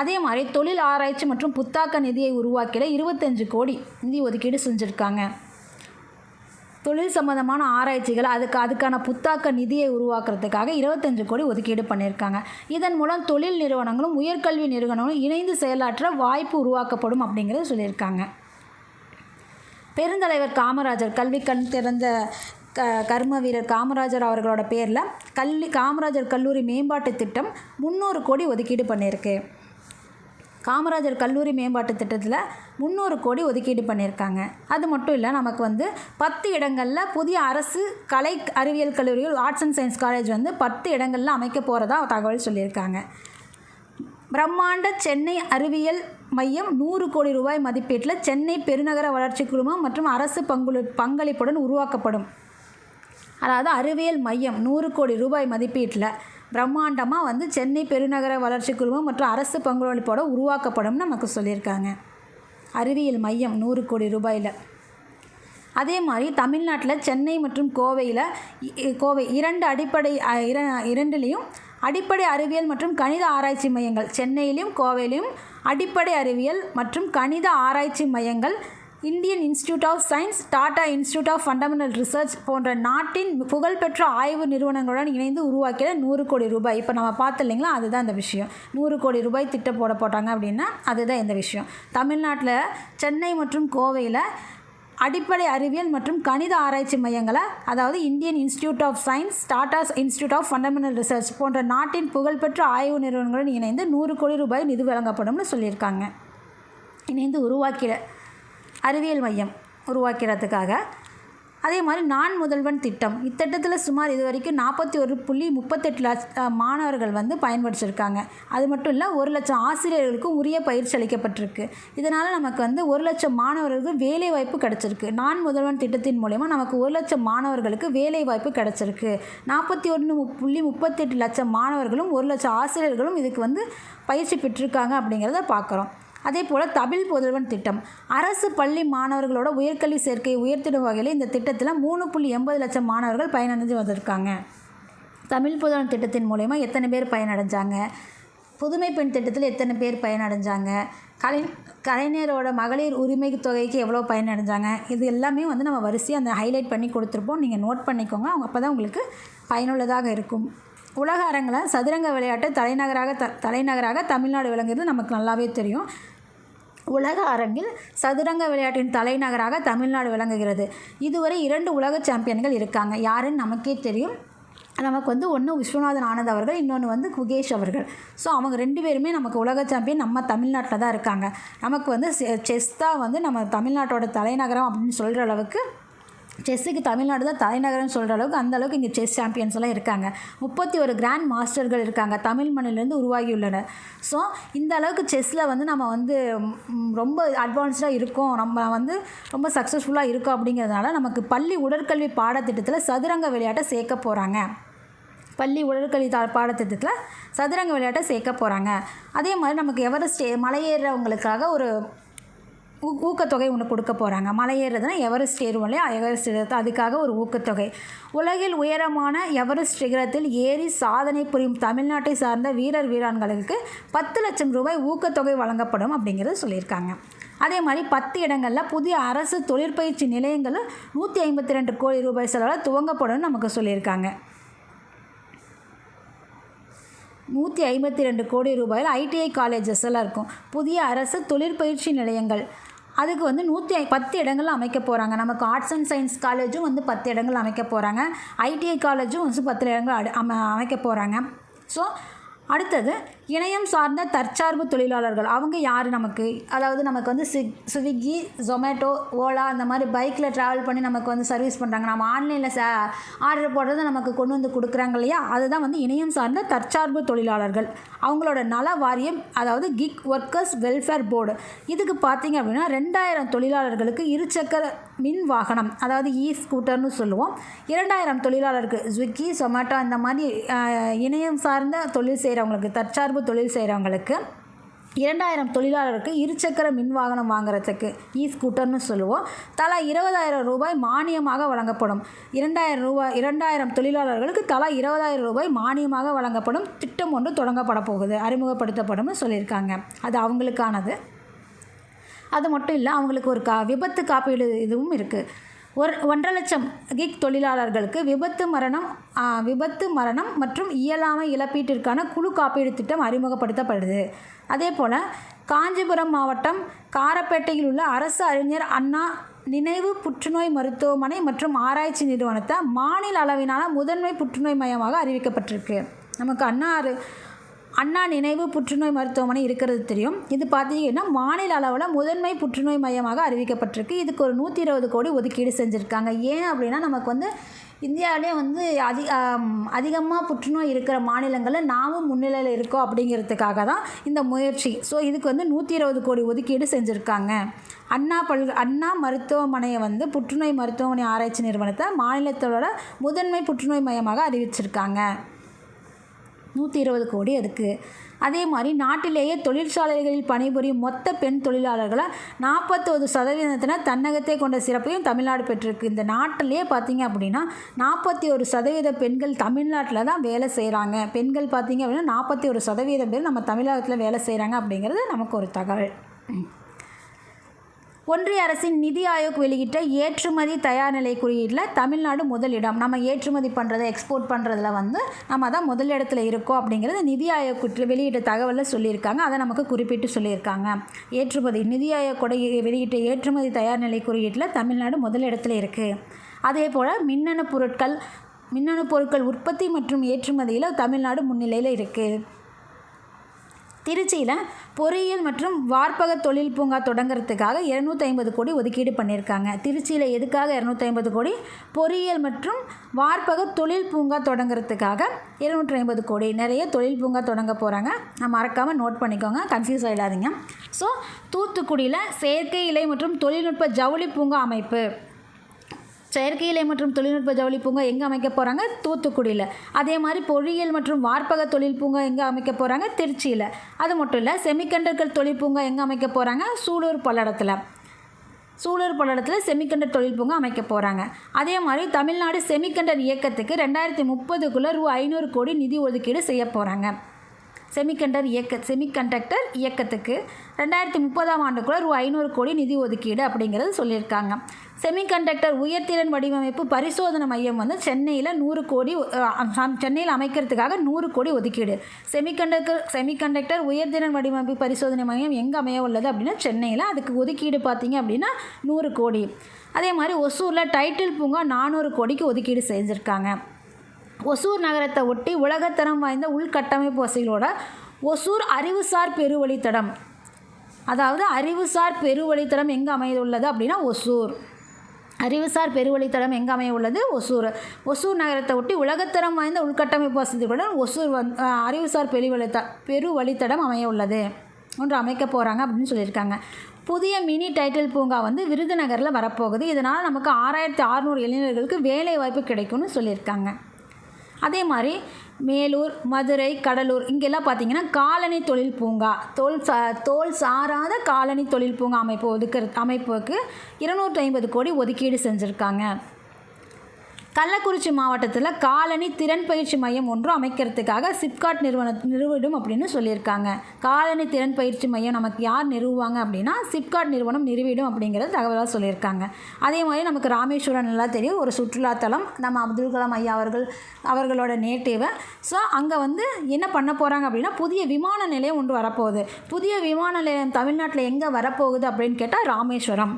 அதே மாதிரி தொழில் ஆராய்ச்சி மற்றும் புத்தாக்க நிதியை உருவாக்கிட 25 கோடி நிதி ஒதுக்கீடு செஞ்சுருக்காங்க. தொழில் சம்பந்தமான ஆராய்ச்சிகள் அதுக்கான புத்தாக்க நிதியை உருவாக்குறதுக்காக 25 கோடி ஒதுக்கீடு பண்ணியிருக்காங்க. இதன் மூலம் தொழில் நிறுவனங்களும் உயர்கல்வி நிறுவனங்களும் இணைந்து செயலாற்ற வாய்ப்பு உருவாக்கப்படும் அப்படிங்கிறது சொல்லியிருக்காங்க. பெருந்தலைவர் காமராஜர், கல்வி கண் திறந்த கர்ம வீரர் காமராஜர் அவர்களோட பேரில் காமராஜர் கல்லூரி மேம்பாட்டு திட்டம் 300 கோடி ஒதுக்கீடு பண்ணியிருக்கு. காமராஜர் கல்லூரி மேம்பாட்டு திட்டத்தில் 300 கோடி ஒதுக்கீடு பண்ணியிருக்காங்க. அது மட்டும் இல்லை, நமக்கு வந்து 10 இடங்களில் புதிய அரசு கலை அறிவியல் கல்லூரிகள், ஆர்ட்ஸ் அண்ட் சயின்ஸ் காலேஜ் வந்து 10 இடங்களில் அமைக்க போகிறதா தகவல் சொல்லியிருக்காங்க. பிரம்மாண்ட சென்னை அறிவியல் மையம் 100 கோடி ரூபாய் மதிப்பீட்டில் சென்னை பெருநகர வளர்ச்சி குழுமம் மற்றும் அரசு பங்களிப்புடன் உருவாக்கப்படும். அதாவது அறிவியல் மையம் 100 கோடி ரூபாய் மதிப்பீட்டில் பிரம்மாண்டமாக வந்து சென்னை பெருநகர வளர்ச்சி குழுமம் மற்றும் அரசு பங்களிப்போட உருவாக்கப்படும் நமக்கு சொல்லியிருக்காங்க. அறிவியல் மையம் 100 கோடி ரூபாயில். அதே மாதிரி தமிழ்நாட்டில் சென்னை மற்றும் கோவை இரண்டுலேயும் அடிப்படை அறிவியல் மற்றும் கணித ஆராய்ச்சி மையங்கள், சென்னையிலும் கோவையிலும் அடிப்படை அறிவியல் மற்றும் கணித ஆராய்ச்சி மையங்கள் Indian Institute of Science, Tata Institute of Fundamental Research போன்ற நாட்டின் புகழ்பெற்ற ஆய்வு நிறுவனங்களுடன் இணைந்து உருவாக்கிய 100 கோடி ரூபாய். இப்போ நம்ம பார்த்து இல்லைங்களா, அதுதான் இந்த விஷயம். 100 கோடி ரூபாய் திட்டம் போட்டாங்க அப்படின்னா அதுதான் இந்த விஷயம். தமிழ்நாட்டில் சென்னை மற்றும் கோவையில் அடிப்படை அறிவியல் மற்றும் கணித ஆராய்ச்சி மையங்களை, அதாவது Indian Institute of Science, Tata Institute of Fundamental Research போன்ற நாட்டின் புகழ்பெற்ற ஆய்வு நிறுவனங்களுடன் இணைந்து 100 கோடி ரூபாய் நிதி வழங்கப்படும்னு சொல்லியிருக்காங்க. இணைந்து உருவாக்கிற அறிவியல் மையம் உருவாக்கிறதுக்காக. அதே மாதிரி நான் முதல்வன் திட்டம், இத்திட்டத்தில் சுமார் இது வரைக்கும் 41.38 லட்சம் மாணவர்கள் வந்து பயன்படுத்தியிருக்காங்க. அது மட்டும் இல்லை, 1 லட்சம் ஆசிரியர்களுக்கும் உரிய பயிற்சி அளிக்கப்பட்டிருக்கு. இதனால் நமக்கு வந்து 1 லட்சம் மாணவர்களுக்கு வேலை வாய்ப்பு கிடச்சிருக்கு. நான் முதல்வன் திட்டத்தின் மூலயமா நமக்கு 1 லட்சம் மாணவர்களுக்கு வேலை வாய்ப்பு கிடச்சிருக்கு. 41.38 லட்சம் மாணவர்களும் 1 லட்சம் ஆசிரியர்களும் இதுக்கு வந்து பயிற்சி பெற்றிருக்காங்க அப்படிங்கிறத பார்க்குறோம். அதே போல் தமிழ் புதல்வன் திட்டம், அரசு பள்ளி மாணவர்களோட உயர்கல்வி சேர்க்கையை உயர்த்திடும் வகையில் இந்த திட்டத்தில் 3.80 லட்சம் மாணவர்கள் பயனடைஞ்சு வந்திருக்காங்க. தமிழ் புதல்வன் திட்டத்தின் மூலயமா எத்தனை பேர் பயனடைஞ்சாங்க, புதுமை பெண் திட்டத்தில் எத்தனை பேர் பயனடைஞ்சாங்க, கலைஞரோட மகளிர் உரிமை தொகைக்கு எவ்வளோ பயனடைஞ்சாங்க, இது எல்லாமே வந்து நம்ம வரிசையாக அந்த ஹைலைட் பண்ணி கொடுத்துருப்போம். நீங்கள் நோட் பண்ணிக்கோங்க, அப்போ தான் உங்களுக்கு பயனுள்ளதாக இருக்கும். உலக அரங்கில் சதுரங்க விளையாட்டு தலைநகராக தமிழ்நாடு விளங்குறது நமக்கு நல்லாவே தெரியும். உலக அரங்கில் சதுரங்க விளையாட்டின் தலைநகராக தமிழ்நாடு விளங்குகிறது. இதுவரை 2 உலக சாம்பியன்கள் இருக்காங்க. யாருன்னு நமக்கே தெரியும். நமக்கு வந்து ஒன்று விஸ்வநாதன் ஆனந்த் அவர்கள், இன்னொன்று வந்து குகேஷ் அவர்கள். ஸோ அவங்க 2 பேருமே நமக்கு உலக சாம்பியன் நம்ம தமிழ்நாட்டில் தான் இருக்காங்க. நமக்கு வந்து செஸ் தான் வந்து நம்ம தமிழ்நாட்டோட தலைநகரம் அப்படின்னு சொல்கிற அளவுக்கு, செஸ்ஸுக்கு தமிழ்நாடு தான் தலைநகரம்னு சொல்கிற அளவுக்கு அந்தளவுக்கு இங்கே செஸ் சாம்பியன்ஸ் எல்லாம் இருக்காங்க. 31 கிராண்ட் மாஸ்டர்கள் இருக்காங்க, தமிழ் மண்ணிலேருந்து உருவாகியுள்ளனர். ஸோ இந்த அளவுக்கு செஸ்ஸில் வந்து நம்ம வந்து ரொம்ப அட்வான்ஸ்டாக இருக்கோம், நம்ம வந்து ரொம்ப சக்ஸஸ்ஃபுல்லாக இருக்கோம். அப்படிங்கிறதுனால நமக்கு பள்ளி உடற்கல்வி பாடத்திட்டத்தில் சதுரங்க விளையாட்டை சேர்க்க போகிறாங்க. பள்ளி உடற்கல்வி பாடத்திட்டத்தில் சதுரங்க விளையாட்டை சேர்க்க போகிறாங்க. அதே மாதிரி நமக்கு எவரெஸ்ட் மலையேறவங்களுக்காக ஒரு ஊக்கத்தொகை ஒன்று கொடுக்க போகிறாங்க. மலை ஏறுறதுனா எவரெஸ்ட் ஏறுவோம் இல்லையா, எவரெஸ்ட் ஏறுறது, அதுக்காக ஒரு ஊக்கத்தொகை. உலகில் உயரமான எவரெஸ்ட் சிகரத்தில் ஏறி சாதனை புரியும் தமிழ்நாட்டை சார்ந்த வீரான்களுக்கு 10 லட்சம் ரூபாய் ஊக்கத்தொகை வழங்கப்படும் அப்படிங்கிறது சொல்லியிருக்காங்க. அதே மாதிரி 10 இடங்களில் புதிய அரசு தொழிற்பயிற்சி நிலையங்களும் 152 கோடி ரூபாய் செலவில் துவங்கப்படும் நமக்கு சொல்லியிருக்காங்க. 152 கோடி ரூபாயில் ஐடிஐ காலேஜஸ் எல்லாம் இருக்கும். புதிய அரசு தொழிற்பயிற்சி நிலையங்கள், அதுக்கு வந்து 110 இடங்கள் அமைக்க போகிறாங்க. நமக்கு ஆர்ட்ஸ் அண்ட் சயின்ஸ் காலேஜும் வந்து 10 இடங்கள் அமைக்க போகிறாங்க. ஐடிஐ காலேஜும் வந்து 10 இடங்கள் அமைக்க போகிறாங்க. ஸோ அடுத்தது இணையம் சார்ந்த தற்சார்பு தொழிலாளர்கள். அவங்க யார் நமக்கு, அதாவது நமக்கு வந்து ஸ்விக்கி, ஜொமேட்டோ, ஓலா அந்த மாதிரி பைக்கில் ட்ராவல் பண்ணி நமக்கு வந்து சர்வீஸ் பண்ணுறாங்க. நம்ம ஆன்லைனில் ஆர்டர் போடுறதை நமக்கு கொண்டு வந்து கொடுக்குறாங்க இல்லையா, அதுதான் வந்து இணையம் சார்ந்த தற்சார்பு தொழிலாளர்கள். அவங்களோட நல வாரியம், அதாவது கிக் ஒர்க்கர்ஸ் வெல்ஃபேர் போர்டு. இதுக்கு பார்த்திங்க அப்படின்னா 2000 தொழிலாளர்களுக்கு இருசக்கர மின் வாகனம், அதாவது ஸ்கூட்டர்னு சொல்லுவோம். 2000 தொழிலாளருக்கு ஸ்விக்கி, ஜொமேட்டோ இந்த மாதிரி இணையம் சார்ந்த தொழில் செய்கிறவங்களுக்கு, தற்சார்பு தொழில் செய்கிறவங்களுக்கு 2000 தொழிலாளருக்கு இருசக்கர மின் வாகனம் வாங்குறதுக்கு ஸ்கூட்டர்னு சொல்லுவோம். தலா 20,000 ரூபாய் மானியமாக வழங்கப்படும். 2000 தொழிலாளர்களுக்கு தலா 20,000 ரூபாய் மானியமாக வழங்கப்படும் திட்டம் ஒன்று தொடங்கப்பட போகுது, அறிமுகப்படுத்தப்படும்னு சொல்லியிருக்காங்க. அது அவங்களுக்கானது. அது மட்டும் இல்லை, அவங்களுக்கு ஒரு விபத்து காப்பீடு இதுவும் இருக்குது. 1.5 லட்சம் கிக் தொழிலாளர்களுக்கு விபத்து மரணம் மற்றும் இயலாமை இழப்பீட்டிற்கான குழு காப்பீடு திட்டம் அறிமுகப்படுத்தப்படுது. அதே போல் காஞ்சிபுரம் மாவட்டம் காரப்பேட்டையில் உள்ள அரசு அறிஞர் அண்ணா நினைவு புற்றுநோய் மருத்துவமனை மற்றும் ஆராய்ச்சி நிறுவனத்தை மாநில அளவிலான முதன்மை புற்றுநோய் மையமாக அறிவிக்கப்பட்டிருக்கு. நமக்கு அண்ணா நினைவு புற்றுநோய் மருத்துவமனை இருக்கிறது தெரியும். இது பார்த்தீங்கன்னா மாநில அளவில் முதன்மை புற்றுநோய் மையமாக அறிவிக்கப்பட்டிருக்கு. இதுக்கு ஒரு 120 கோடி ஒதுக்கீடு செஞ்சுருக்காங்க. ஏன் அப்படின்னா, நமக்கு இந்தியாவிலே அதிகமாக புற்றுநோய் இருக்கிற மாநிலங்களில் நாமும் முன்னிலையில் இருக்கோம் அப்படிங்கிறதுக்காக தான் இந்த முயற்சி. ஸோ இதுக்கு 120 கோடி ஒதுக்கீடு செஞ்சுருக்காங்க. அண்ணா மருத்துவமனையை புற்றுநோய் மருத்துவமனை ஆராய்ச்சி நிறுவனத்தை மாநிலத்தோட முதன்மை புற்றுநோய் மையமாக அறிவிச்சிருக்காங்க. 120 கோடி அதுக்கு. அதே மாதிரி நாட்டிலேயே தொழிற்சாலைகளில் பணிபுரியும் மொத்த பெண் தொழிலாளர்களை 41% தன்னகத்தை கொண்ட சிறப்பையும் தமிழ்நாடு பெற்றிருக்கு. இந்த நாட்டிலே பார்த்திங்க அப்படின்னா 41% பெண்கள் தமிழ்நாட்டில் தான் வேலை செய்கிறாங்க. பெண்கள் பார்த்திங்க அப்படின்னா 41% பேர் நம்ம தமிழகத்தில் வேலை செய்கிறாங்க அப்படிங்கிறது நமக்கு ஒரு தகவல். ஒன்றிய அரசின் நிதி ஆயோக் வெளியிட்ட ஏற்றுமதி தயார் நிலை குறியீட்டில் தமிழ்நாடு முதலிடம். நம்ம ஏற்றுமதி பண்ணுறதை எக்ஸ்போர்ட் பண்ணுறதுல நம்ம தான் முதலிடத்தில் இருக்கோம் அப்படிங்கிறது நிதி ஆயோக் வெளியிட்ட தகவலில் சொல்லியிருக்காங்க. அதை நமக்கு குறிப்பிட்டு சொல்லியிருக்காங்க. நிதி ஆயோக் வெளியிட்ட ஏற்றுமதி தயார் நிலை குறியீட்டில் தமிழ்நாடு முதலிடத்தில் இருக்குது. அதே போல் மின்னணு பொருட்கள் உற்பத்தி மற்றும் ஏற்றுமதியில் தமிழ்நாடு முன்னிலையில் இருக்குது. திருச்சியில் பொறியியல் மற்றும் வார்ப்பக தொழில் பூங்கா தொடங்கிறதுக்காக 250 கோடி ஒதுக்கீடு பண்ணியிருக்காங்க. திருச்சியில் எதுக்காக 250 கோடி? பொறியியல் மற்றும் வார்ப்பக தொழில் பூங்கா தொடங்கிறதுக்காக 250 கோடி. நிறைய தொழில் பூங்கா தொடங்க போகிறாங்க. நான் மறக்காமல் நோட் பண்ணிக்கோங்க, கன்ஃபியூஸ் ஆகிடாதீங்க. ஸோ தூத்துக்குடியில் செயற்கை இலை மற்றும் தொழில்நுட்ப ஜவுளி பூங்கா அமைப்பு. செயற்கை இலை மற்றும் தொழில்நுட்ப ஜவுளி பூங்கா எங்கே அமைக்க போகிறாங்க? தூத்துக்குடியில். அதே மாதிரி பொறியியல் மற்றும் வார்ப்பக தொழில் பூங்கா எங்கே அமைக்க போகிறாங்க? திருச்சியில். அது மட்டும் இல்லை, செமிகண்டக்டர் தொழில் பூங்கா எங்கே அமைக்க போகிறாங்க? சூலூர் பல்லடத்தில் செமிகண்டர் தொழில் பூங்கா அமைக்க போகிறாங்க. அதே மாதிரி தமிழ்நாடு செமிகண்டர் இயக்கத்துக்கு 2030க்குள்ளே ரூ. 500 கோடி நிதி ஒதுக்கீடு செய்ய போகிறாங்க. செமிகண்டக்டர் இயக்கத்துக்கு 2030ஆம் ஆண்டுக்குள்ளே ரூ. 500 கோடி நிதி ஒதுக்கீடு அப்படிங்கிறது சொல்லியிருக்காங்க. செமிகண்டக்டர் உயர்திறன் வடிவமைப்பு பரிசோதனை மையம் சென்னையில் 100 கோடி சென்னையில் அமைக்கிறதுக்காக 100 கோடி ஒதுக்கீடு. செமிகண்டக்டர் உயர்திறன் வடிவமைப்பு பரிசோதனை மையம் எங்கே அமைய உள்ளது அப்படின்னா சென்னையில். அதுக்கு ஒதுக்கீடு பார்த்திங்க அப்படின்னா 100 கோடி. அதே மாதிரி ஒசூரில் டைட்டில் பூங்கா 400 கோடிக்கு ஒதுக்கீடு செஞ்சுருக்காங்க. ஒசூர் நகரத்தை ஒட்டி உலகத்தரம் வாய்ந்த உள்கட்டமைப்பு வசதிகளோட ஒசூர் அறிவுசார் பெருவழித்தடம், அதாவது அறிவுசார் பெருவழித்தடம் எங்கே அமைய உள்ளது அப்படின்னா ஒசூர். அறிவுசார் பெருவழித்தடம் எங்கே அமைய உள்ளது? ஒசூர் நகரத்தை ஒட்டி உலகத்தரம் வாய்ந்த உள்கட்டமைப்பு வசதிகளுடன் ஒசூர் அறிவுசார் பெருவழித்தடம் அமைய உள்ளது ஒன்று அமைக்க போகிறாங்க அப்படின்னு சொல்லியிருக்காங்க. புதிய மினி டைட்டில் பூங்கா விருதுநகரில் வரப்போகுது. இதனால் நமக்கு 6600 இளைஞர்களுக்கு வேலை வாய்ப்பு கிடைக்கும்னு சொல்லியிருக்காங்க. அதே மாதிரி மேலூர், மதுரை, கடலூர் இங்கெல்லாம் பார்த்திங்கன்னா காலனி தொழில் பூங்கா, தோல் சாராத காலனி தொழில் பூங்கா அமைப்புக்கு 250 கோடி ஒதுக்கீடு செஞ்சுருக்காங்க. கள்ளக்குறிச்சி மாவட்டத்தில் காலனி திறன் பயிற்சி மையம் ஒன்று அமைக்கிறதுக்காக சிப்காட் நிறுவிடும் அப்படின்னு சொல்லியிருக்காங்க. காலனி திறன் பயிற்சி மையம் நமக்கு யார் நிறுவுவாங்க அப்படின்னா சிப்காட் நிறுவனம் நிறுவிடும் அப்படிங்கிறது தகவலாக சொல்லியிருக்காங்க. அதே மாதிரி நமக்கு ராமேஸ்வரம் நல்லா தெரியும், ஒரு சுற்றுலாத்தலம். நம்ம அப்துல் கலாம் ஐயா அவர்களோட நேட்டிவ். ஸோ அங்கே என்ன பண்ண போகிறாங்க அப்படின்னா புதிய விமான நிலையம் ஒன்று வரப்போகுது. புதிய விமான நிலையம் தமிழ்நாட்டில் எங்கே வரப்போகுது அப்படின்னு கேட்டால் ராமேஸ்வரம்.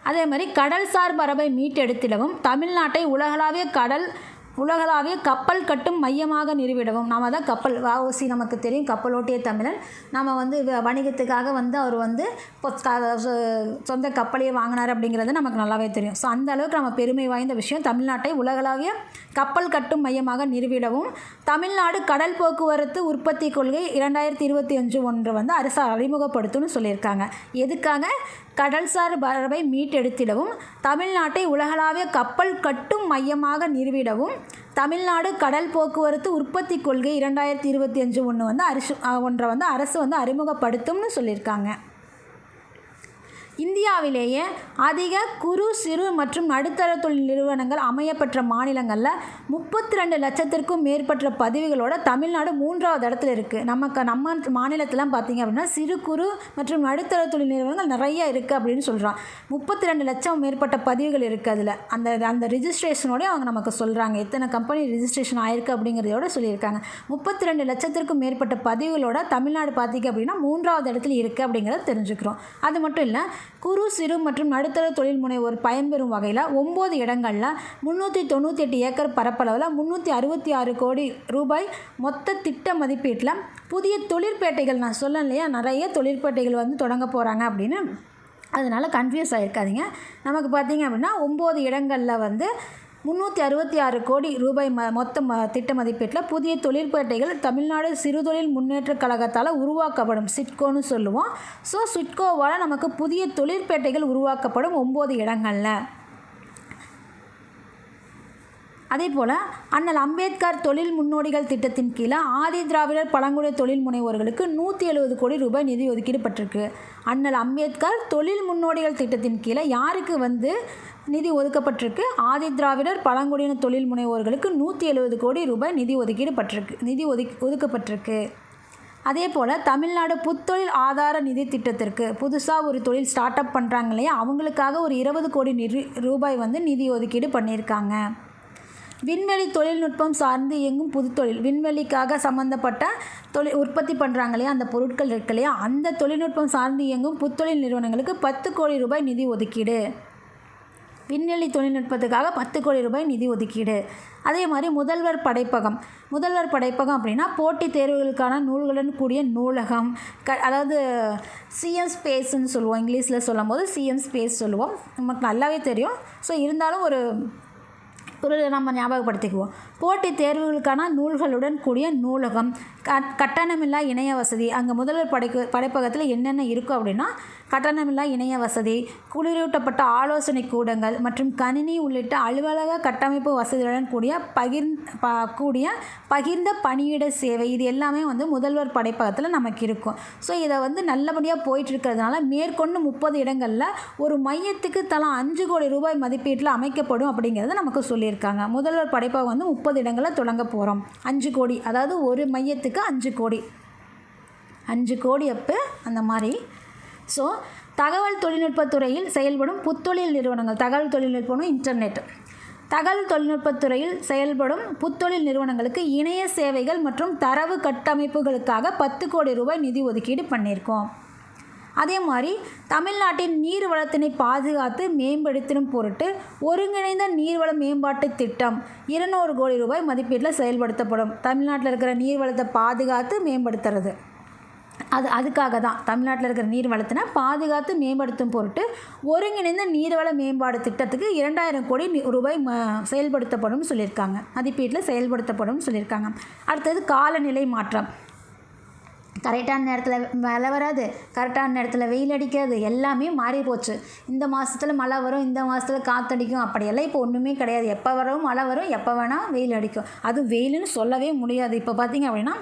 அதே மாதிரி கடல்சார் மரபை மீட்டெடுத்திடவும் தமிழ்நாட்டை உலகளாவிய கப்பல் கட்டும் மையமாக நிறுவிடவும். நாம் தான் கப்பல் வஉசி நமக்கு தெரியும், கப்பலோட்டிய தமிழன். நம்ம வணிகத்துக்காக அவர் சொந்த கப்பலையே வாங்கினார் அப்படிங்கிறது நமக்கு நல்லாவே தெரியும். ஸோ அந்த அளவுக்கு நம்ம பெருமை வாய்ந்த விஷயம். தமிழ்நாட்டை உலகளாவிய கப்பல் கட்டும் மையமாக நிறுவிடவும் தமிழ்நாடு கடல் போக்குவரத்து உற்பத்தி கொள்கை 2025 அரசு அறிமுகப்படுத்தும்னு சொல்லியிருக்காங்க. எதுக்காக? கடல்சார் மரபை மீட்டெடுத்திடவும் தமிழ்நாட்டை உலகளாவிய கப்பல் கட்டும் மையமாக நிறுவிடவும் தமிழ்நாடு கடல் போக்குவரத்து உற்பத்தி கொள்கை 2025 ஒன்றை வந்து அரசு வந்து அறிமுகப்படுத்தும்னு சொல்லியிருக்காங்க. இந்தியாவிலேயே அதிக குறு சிறு மற்றும் நடுத்தர தொழில் நிறுவனங்கள் அமையப்பெற்ற மாநிலங்களில் 32 லட்சத்திற்கும் மேற்பட்ட பதிவுகளோட தமிழ்நாடு 3வது இடத்துல இருக்குது. நம்ம மாநிலத்தில் பார்த்திங்க அப்படின்னா சிறு குறு மற்றும் நடுத்தர தொழில் நிறுவனங்கள் நிறைய இருக்குது அப்படின்னு சொல்கிறான். 32 லட்சம் மேற்பட்ட பதிவுகள் இருக்குது. அதில் அந்த ரிஜிஸ்ட்ரேஷனோடய அவங்க நமக்கு சொல்கிறாங்க எத்தனை கம்பெனி ரிஜிஸ்ட்ரேஷன் ஆயிருக்கு அப்படிங்கிறதோட சொல்லியிருக்காங்க. 32 லட்சத்திற்கும் மேற்பட்ட பதிவுகளோட தமிழ்நாடு பார்த்திங்க அப்படின்னா 3வது இடத்துல இருக்குது அப்படிங்கிறத தெரிஞ்சுக்கிறோம். அது மட்டும் இல்லை, குறு சிறு மற்றும் நடுத்தர தொழில் முனைவோர் பயன்பெறும் வகையில் 9 இடங்களில் 398 ஏக்கர் பரப்பளவில் 366 கோடி ரூபாய் மொத்த திட்ட மதிப்பீட்டில் புதிய தொழிற்பேட்டைகள், நான் சொல்ல இல்லையா நிறைய தொழிற்பேட்டைகள் வந்து தொடங்க போகிறாங்க அப்படின்னு, அதனால் கன்ஃபியூஸ் ஆகிருக்காதீங்க. நமக்கு பார்த்திங்க அப்படின்னா 9 இடங்களில் வந்து 366 கோடி ரூபாய் மொத்த திட்ட மதிப்பீட்டில் புதிய தொழிற்பேட்டைகள் தமிழ்நாடு சிறுதொழில் முன்னேற்றக் கழகத்தால் உருவாக்கப்படும், சிட்கோன்னு சொல்லுவோம். ஸோ சிட்கோவால் நமக்கு புதிய தொழிற்பேட்டைகள் உருவாக்கப்படும் 9 இடங்களில். அதே போல் அண்ணல் அம்பேத்கர் தொழில் முன்னோடிகள் திட்டத்தின் கீழே ஆதி திராவிடர் பழங்குடி தொழில் முனைவோர்களுக்கு 170 கோடி ரூபாய் நிதி ஒதுக்கீடு பட்டிருக்கு. அண்ணல் அம்பேத்கர் தொழில் முன்னோடிகள் திட்டத்தின் கீழே யாருக்கு வந்து நிதி ஒதுக்கப்பட்டிருக்கு? ஆதி திராவிடர் பழங்குடியின தொழில் முனைவோர்களுக்கு 170 கோடி ரூபாய் நிதி ஒதுக்கப்பட்டிருக்கு. அதே போல் தமிழ்நாடு புத்தொழில் ஆதார நிதி திட்டத்திற்கு புதுசாக ஒரு தொழில் ஸ்டார்ட் அப் பண்ணுறாங்க இல்லையா, அவங்களுக்காக ஒரு 20 கோடி ரூபாய் வந்து நிதி ஒதுக்கீடு பண்ணியிருக்காங்க. விண்வெளி தொழில்நுட்பம் சார்ந்து இயங்கும் புதுத்தொழில், விண்வெளிக்காக சம்மந்தப்பட்ட உற்பத்தி பண்ணுறாங்க இல்லையா, அந்த பொருட்கள் இருக்கு இல்லையா, அந்த தொழில்நுட்பம் சார்ந்து இயங்கும் புத்தொழில் நிறுவனங்களுக்கு 10 கோடி ரூபாய் நிதி ஒதுக்கீடு. விண்வெளி தொழில்நுட்பத்துக்காக 10 கோடி ரூபாய் நிதி ஒதுக்கீடு. அதே மாதிரி முதல்வர் படைப்பகம் அப்படின்னா போட்டித் தேர்வுகளுக்கான நூல்களுடன் கூடிய நூலகம், அதாவது சிஎம் ஸ்பேஸ்ன்னு சொல்லுவோம், இங்கிலீஷில் சொல்லும் போது சிஎம் ஸ்பேஸ் சொல்லுவோம், நமக்கு நல்லாவே தெரியும். ஸோ இருந்தாலும் ஒரு நம்ம ஞாபகப்படுத்திக்குவோம். போட்டித் தேர்வுகளுக்கான நூல்களுடன் கூடிய நூலகம், கட்டணமில்லா இணைய வசதி. அங்கே முதல்வர் படைப்பகத்தில் என்னென்ன இருக்கும் அப்படின்னா கட்டணமில்லா இணைய வசதி, குளிரூட்டப்பட்ட ஆலோசனை கூடங்கள் மற்றும் கணினி உள்ளிட்ட அலுவலக கட்டமைப்பு வசதியுடன் கூடிய பகிர்ந்த பணியிட சேவை, இது எல்லாமே வந்து முதல்வர் படைப்பகத்தில் நமக்கு இருக்கும். ஸோ இதை வந்து நல்லபடியாக போயிட்டுருக்கிறதுனால மேற்கொண்டு 30 இடங்களில் ஒரு மையத்துக்கு தலா 5 கோடி ரூபாய் மதிப்பீட்டில் அமைக்கப்படும் அப்படிங்கிறத நமக்கு சொல்லியிருக்காங்க. முதல்வர் படைப்பகம் வந்து 30 இடங்களில் தொடங்க போகிறோம். 5 கோடி, அதாவது ஒரு மையத்துக்கு 5 கோடி, 5 கோடி அப்போ அந்த மாதிரி. ஸோ தகவல் தொழில்நுட்பத்துறையில் செயல்படும் புத்தொழில் நிறுவனங்கள், தகவல் தொழில்நுட்பம் இன்டர்நெட், தகவல் தொழில்நுட்பத்துறையில் செயல்படும் புத்தொழில் நிறுவனங்களுக்கு இணைய சேவைகள் மற்றும் தரவு கட்டமைப்புகளுக்காக 10 கோடி ரூபாய் நிதி ஒதுக்கீடு பண்ணியிருக்கோம். அதே மாதிரி தமிழ்நாட்டின் நீர் வளத்தினை பாதுகாத்து மேம்படுத்தும் பொருட்டு ஒருங்கிணைந்த நீர்வள மேம்பாட்டு திட்டம் 200 கோடி ரூபாய் மதிப்பீட்டில் செயல்படுத்தப்படும். தமிழ்நாட்டில் இருக்கிற நீர் வளத்தை பாதுகாத்து மேம்படுத்துறது, அதுக்காக தான் தமிழ்நாட்டில் இருக்கிற நீர் வளத்தினை பாதுகாத்து மேம்படுத்தும் பொருட்டு ஒருங்கிணைந்த நீர்வள மேம்பாடு திட்டத்துக்கு 2000 கோடி ரூபாய் செயல்படுத்தப்படும் சொல்லியிருக்காங்க, மதிப்பீட்டில் செயல்படுத்தப்படும் சொல்லியிருக்காங்க. அடுத்தது காலநிலை மாற்றம். கரெக்டான நேரத்தில் மழை வராது, கரெக்டான நேரத்தில் வெயில் அடிக்காது, எல்லாமே மாறி போச்சு. இந்த மாதத்தில் மழை வரும், இந்த மாதத்தில் காற்றடிக்கும், அப்படியெல்லாம் இப்போ ஒன்றுமே கிடையாது. எப்போ வரும் மழை வரும், எப்போ வேணால் வெயில் அடிக்கும். அதுவும் வெயிலுன்னு சொல்லவே முடியாது. இப்போ பார்த்திங்க அப்படின்னா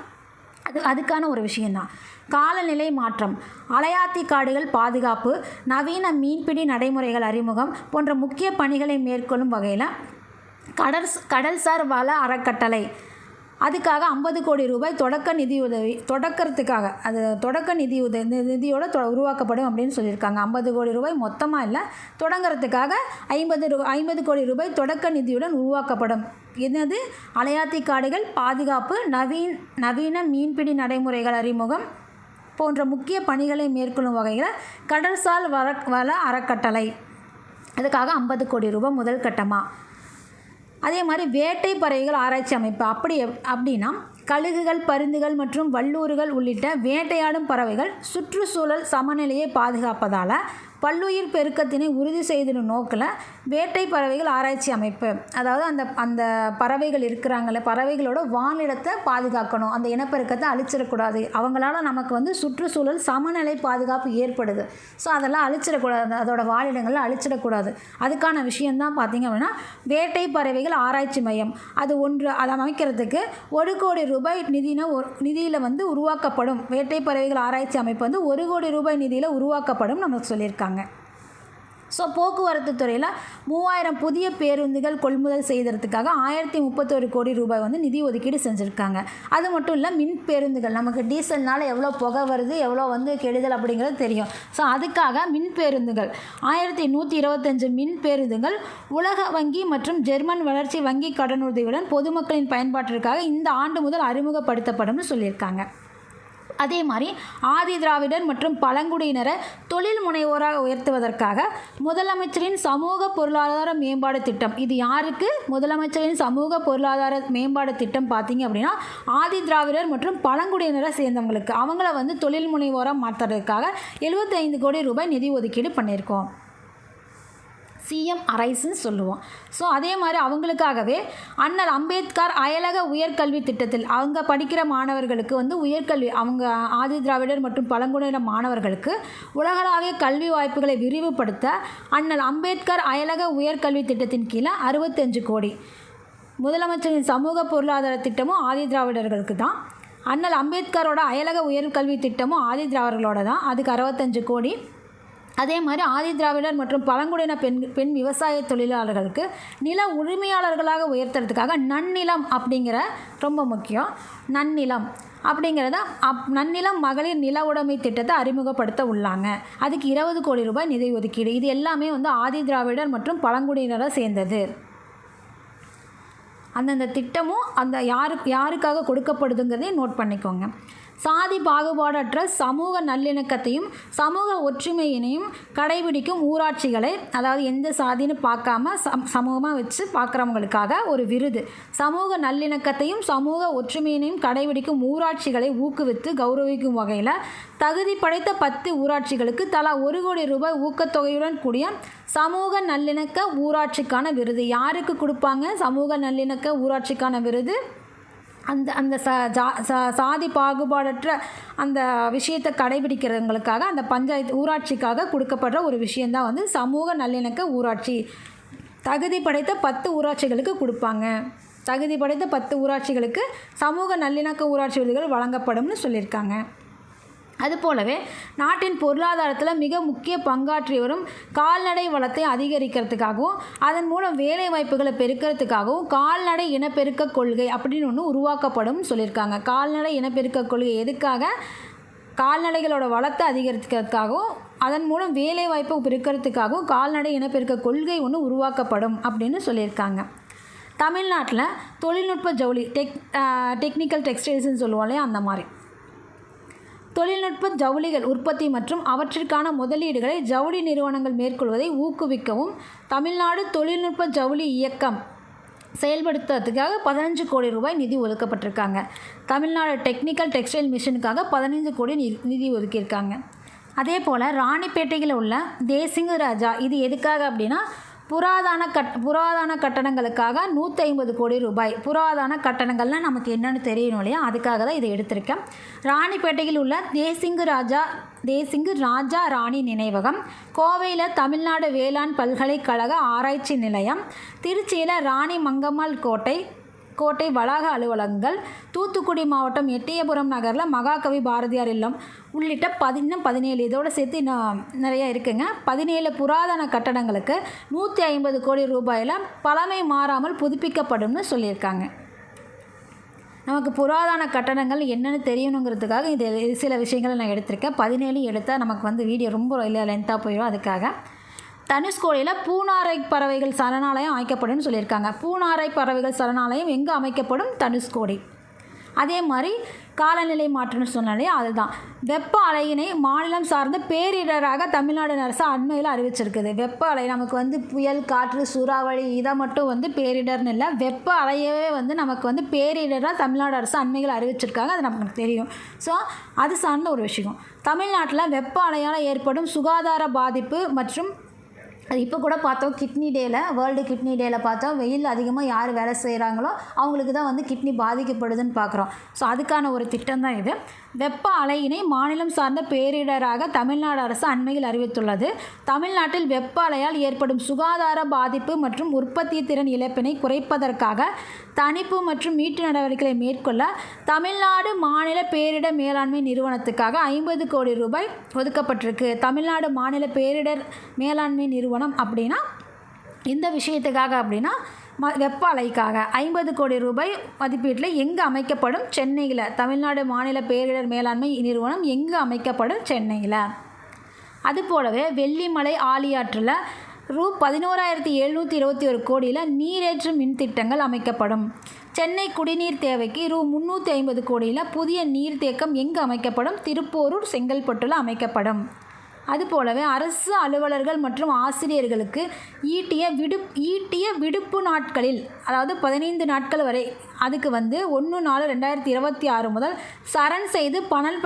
அதுக்கான ஒரு விஷயந்தான். காலநிலை மாற்றம், அலையாத்தி காடுகள் பாதுகாப்பு, நவீன மீன்பிடி நடைமுறைகள் அறிமுகம் போன்ற முக்கிய பணிகளை மேற்கொள்ளும் வகையில் கடல்சார் வள அறக்கட்டளை, அதுக்காக 50 கோடி ரூபாய் தொடக்க நிதியுதவி, தொடக்கிறதுக்காக அது தொடக்க நிதியோடு உருவாக்கப்படும் அப்படின்னு சொல்லியிருக்காங்க. 50 கோடி ரூபாய் மொத்தமாக இல்லை, தொடங்கிறதுக்காக 50 கோடி ரூபாய் தொடக்க நிதியுடன் உருவாக்கப்படும். என்னது? அலையாத்தி காடுகள் பாதுகாப்பு, நவீன மீன்பிடி நடைமுறைகள் அறிமுகம் போன்ற முக்கிய பணிகளை மேற்கொள்ளும் வகையில் கடல்சார் வள அறக்கட்டளை, அதுக்காக 50 கோடி ரூபாய் முதல் கட்டமாக. அதே மாதிரி வேட்டை பறவைகள் ஆராய்ச்சி அமைப்பு, அப்படின்னா கழுகுகள், பருந்துகள் மற்றும் வல்லூறுகள் உள்ளிட்ட வேட்டையாடும் பறவைகள் சுற்றுச்சூழல் சமநிலையை பாதுகாப்பதால் பல்லுயிர் பெருக்கத்தினை உறுதி செய்திடும் நோக்கில் வேட்டை பறவைகள் ஆராய்ச்சி அமைப்பு, அதாவது அந்த பறவைகள் இருக்கிறாங்களே, பறவைகளோட வாழிடத்தை பாதுகாக்கணும், அந்த இனப்பெருக்கத்தை அழிச்சிடக்கூடாது, அவங்களால நமக்கு வந்து சுற்றுச்சூழல் சமநிலை பாதுகாப்பு ஏற்படுது, ஸோ அதெல்லாம் அழிச்சிடக்கூடாது, அதோட வாழிடங்களை அழிச்சிடக்கூடாது. அதுக்கான விஷயந்தான் பார்த்திங்க அப்படின்னா வேட்டை பறவைகள் ஆராய்ச்சி மையம். அதை அமைக்கிறதுக்கு 1 கோடி ரூபாய் நிதியில் வந்து உருவாக்கப்படும். வேட்டை பறவைகள் ஆராய்ச்சி அமைப்பு வந்து 1 கோடி ரூபாய் நிதியில் உருவாக்கப்படும் நமக்கு சொல்லியிருக்காங்க. ஸோ போக்குவரத்து துறையில் 3000 புதிய பேருந்துகள் கொள்முதல் செய்கிறதுக்காக 1031 கோடி ரூபாய் வந்து நிதி ஒதுக்கீடு செஞ்சுருக்காங்க. அது மட்டும் இல்லை, மின் பேருந்துகள், நமக்கு டீசல்னால் எவ்வளோ புகை வருது, எவ்வளோ வந்து கெடுதல் அப்படிங்கிறது தெரியும். ஸோ அதுக்காக மின் பேருந்துகள் 1125 மின் பேருந்துகள் உலக வங்கி மற்றும் ஜெர்மன் வளர்ச்சி வங்கி கடனுதவியுடன் பொதுமக்களின் பயன்பாட்டிற்காக இந்த ஆண்டு முதல் அறிமுகப்படுத்தப்படும்னு சொல்லியிருக்காங்க. அதே மாதிரி ஆதி திராவிடர் மற்றும் பழங்குடியினரை தொழில் முனைவோராக உயர்த்துவதற்காக முதலமைச்சரின் சமூக பொருளாதார மேம்பாடு திட்டம். இது யாருக்கு? முதலமைச்சரின் சமூக பொருளாதார மேம்பாடு திட்டம் பார்த்திங்க அப்படின்னா ஆதி திராவிடர் மற்றும் பழங்குடியினரை சேர்ந்தவங்களுக்கு, அவங்கள வந்து தொழில் முனைவோராக மாற்றுறதுக்காக 75 கோடி ரூபாய் நிதி ஒதுக்கீடு பண்ணியிருக்கோம். சிஎம் அரைஸ்ன்னு சொல்லுவோம். ஸோ அதே மாதிரி அவங்களுக்காகவே அண்ணல் அம்பேத்கர் அயலக உயர்கல்வி திட்டத்தில் அவங்க படிக்கிற மாணவர்களுக்கு வந்து உயர்கல்வி, அவங்க ஆதி திராவிடர் மற்றும் பழங்குடியின மாணவர்களுக்கு உலகளாவிய கல்வி வாய்ப்புகளை விரிவுபடுத்த அண்ணல் அம்பேத்கர் அயலக உயர்கல்வி திட்டத்தின் கீழே 65 கோடி. முதலமைச்சரின் சமூக பொருளாதார திட்டமும் ஆதி திராவிடர்களுக்கு தான். அண்ணல் அம்பேத்கரோட அயலக உயர்கல்வி திட்டமும் ஆதி திராவிடர்களோட தான், அதுக்கு 65 கோடி. அதே மாதிரி ஆதி திராவிடர் மற்றும் பழங்குடியின பெண் விவசாய தொழிலாளர்களுக்கு நில உரிமையாளர்களாக உயர்த்துறதுக்காக நன்னிலம் அப்படிங்கிற, ரொம்ப முக்கியம், நன்னிலம் அப்படிங்கிறத நன்னிலம் மகளிர் நில உடைமை திட்டத்தை அறிமுகப்படுத்த உள்ளாங்க. அதுக்கு 20 கோடி ரூபாய் நிதி ஒதுக்கீடு. இது எல்லாமே வந்து ஆதி திராவிடர் மற்றும் பழங்குடியினரை சேர்ந்தது. அந்தந்த திட்டமும் யாருக்காக கொடுக்கப்படுதுங்கிறதையும் நோட் பண்ணிக்கோங்க. சாதி பாகுபாடற்ற சமூக நல்லிணக்கத்தையும் சமூக ஒற்றுமையினையும் கடைபிடிக்கும் ஊராட்சிகளை, அதாவது எந்த சாதின்னு பார்க்காம சமூகமாக வச்சு பார்க்குறவங்களுக்காக ஒரு விருது. சமூக நல்லிணக்கத்தையும் சமூக ஒற்றுமையினையும் கடைபிடிக்கும் ஊராட்சிகளை ஊக்குவித்து கௌரவிக்கும் வகையில் தகுதி படைத்த 10 ஊராட்சிகளுக்கு தலா 1 கோடி ரூபாய் ஊக்கத்தொகையுடன் கூடிய சமூக நல்லிணக்க ஊராட்சிக்கான விருது. யாருக்கு கொடுப்பாங்க சமூக நல்லிணக்க ஊராட்சிக்கான விருது? அந்த சாதி பாகுபாடற்ற அந்த விஷயத்தை கடைபிடிக்கிறவங்களுக்காக, அந்த பஞ்சாயத்து ஊராட்சிக்காக கொடுக்கப்படுற ஒரு விஷயந்தான் வந்து சமூக நல்லிணக்க ஊராட்சி. தகுதி படைத்த 10 ஊராட்சிகளுக்கு கொடுப்பாங்க. தகுதி படைத்த 10 ஊராட்சிகளுக்கு சமூக நல்லிணக்க ஊராட்சி விருதுகள் வழங்கப்படும்னு சொல்லியிருக்காங்க. அதுபோலவே நாட்டின் பொருளாதாரத்தில் மிக முக்கிய பங்காற்றி வரும் கால்நடை வளத்தை அதிகரிக்கிறதுக்காகவும் அதன் மூலம் வேலை வாய்ப்புகளை பெருக்கிறதுக்காகவும் கால்நடை இனப்பெருக்க கொள்கை அப்படின்னு ஒன்று உருவாக்கப்படும் சொல்லியிருக்காங்க. கால்நடை இனப்பெருக்க கொள்கை எதுக்காக? கால்நடைகளோட வளத்தை அதிகரிக்கிறதுக்காகவும் அதன் மூலம் வேலை வாய்ப்பை பெருக்கிறதுக்காகவும் கால்நடை இனப்பெருக்க கொள்கை ஒன்று உருவாக்கப்படும் அப்படின்னு சொல்லியிருக்காங்க. தமிழ்நாட்டில் தொழில்நுட்ப ஜவுளி, டெக்னிக்கல் டெக்ஸ்டைல்ஸ்ன்னு சொல்லுவோம் இல்லையா, அந்த மாதிரி தொழில்நுட்ப ஜவுளிகள் உற்பத்தி மற்றும் அவற்றிற்கான முதலீடுகளை ஜவுளி நிறுவனங்கள் மேற்கொள்வதை ஊக்குவிக்கவும் தமிழ்நாடு தொழில்நுட்ப ஜவுளி இயக்கம் செயல்படுத்துறதுக்காக 15 கோடி ரூபாய் நிதி ஒதுக்கப்பட்டிருக்காங்க. தமிழ்நாடு டெக்னிக்கல் டெக்ஸ்டைல் மிஷனுக்காக 15 கோடி நிதி ஒதுக்கியிருக்காங்க. அதே போல் ராணிப்பேட்டையில் உள்ள தேசிங்கு ராஜா, இது எதுக்காக அப்படின்னா புராதன கட்டணங்களுக்காக 150 கோடி ரூபாய். புராதன கட்டணங்கள்லாம் நமக்கு என்னென்னு தெரியணும் இல்லையா, அதுக்காக தான் இதை எடுத்திருக்கேன். ராணிப்பேட்டையில் உள்ள தேசிங்கு ராஜா ராணி நினைவகம், கோவையில் தமிழ்நாடு வேளாண் பல்கலைக்கழக ஆராய்ச்சி நிலையம், திருச்சியில் ராணி மங்கம்மாள் கோட்டை வளாக அலுவலகங்கள், தூத்துக்குடி மாவட்டம் எட்டயபுரம் நகரில் மகாகவி பாரதியார் இல்லம் உள்ளிட்ட 17, இதோடு சேர்த்து இன்னும் நிறையா இருக்குங்க. 17 புராதன கட்டடங்களுக்கு 150 கோடி ரூபாயில் பழமை மாறாமல் புதுப்பிக்கப்படும்னு சொல்லியிருக்காங்க. நமக்கு புராதன கட்டடங்கள் என்னென்னு தெரியணுங்கிறதுக்காக இது சில விஷயங்களை நான் எடுத்திருக்கேன். 17 எடுத்தால் நமக்கு வந்து வீடியோ ரொம்ப லென்த்தாக போயிடும். அதுக்காக தனுஷ்கோடியில் பூனாரை பறவைகள் சரணாலயம் அமைக்கப்படும் சொல்லியிருக்காங்க. பூனாரை பறவைகள் சரணாலயம் எங்கே அமைக்கப்படும்? தனுஷ்கோடி. அதே மாதிரி காலநிலை மாற்றம்னு சொன்னாலே அதுதான். வெப்ப அலையினை மாநிலம் சார்ந்த பேரிடராக தமிழ்நாடு அரசு அண்மையில் அறிவிச்சிருக்குது. வெப்ப அலை நமக்கு புயல், காற்று, சூறாவளி இதை மட்டும் பேரிடர்னு இல்லை, வெப்ப அலையவே நமக்கு பேரிடராக தமிழ்நாடு அரசு அண்மையில் அறிவிச்சிருக்காங்க. அது நமக்கு தெரியும். ஸோ அது சார்ந்த ஒரு விஷயம். தமிழ்நாட்டில் வெப்ப அலையால் ஏற்படும் சுகாதார பாதிப்பு மற்றும் அது இப்போ கூட பார்த்தோம், கிட்னி டேயில், வேர்ல்டு கிட்னி டேயில் பார்த்தோம், வெயில் அதிகமாக யார் வேலை செய்கிறாங்களோ அவங்களுக்கு தான் கிட்னி பாதிக்கப்படுதுன்னு பார்க்குறோம். ஸோ அதுக்கான ஒரு திட்டம் தான் இது. வெப்ப அலையினை மாநிலம் சார்ந்த பேரிடராக தமிழ்நாடு அரசு அண்மையில் அறிவித்துள்ளது. தமிழ்நாட்டில் வெப்ப அலையால் ஏற்படும் சுகாதார பாதிப்பு மற்றும் உற்பத்தி திறன் இழப்பினை குறைப்பதற்காக தணிப்பு மற்றும் மீட்பு நடவடிக்கைகளை மேற்கொள்ள தமிழ்நாடு மாநில பேரிடர் மேலாண்மை நிறுவனத்துக்காக 50 கோடி ரூபாய் ஒதுக்கப்பட்டிருக்கு. தமிழ்நாடு மாநில பேரிடர் மேலாண்மை நிறுவனம் அப்படின்னா இந்த விஷயத்துக்காக அப்படின்னா வெப்ப அலைக்காக 50 கோடி ரூபாய் மதிப்பீட்டில் எங்கே அமைக்கப்படும்? சென்னையில். தமிழ்நாடு மாநில பேரிடர் மேலாண்மை நிறுவனம் எங்கே அமைக்கப்படும்? சென்னையில். அதுபோலவே வெள்ளிமலை ஆழியாற்றில் ரூ. 11,721 கோடியில் நீரேற்று மின் திட்டங்கள் அமைக்கப்படும். சென்னை குடிநீர் தேவைக்கு ரூ. 350 கோடியில் புதிய நீர்த்தேக்கம் எங்கு அமைக்கப்படும்? திருப்போரூர், செங்கல்பட்டில் அமைக்கப்படும். அதுபோலவே அரசு அலுவலர்கள் மற்றும் ஆசிரியர்களுக்கு ஈட்டிய விடுப்பு நாட்களில், அதாவது 15 நாட்கள் வரை, அதுக்கு 1/4/2026 முதல் சரண் செய்து பணம்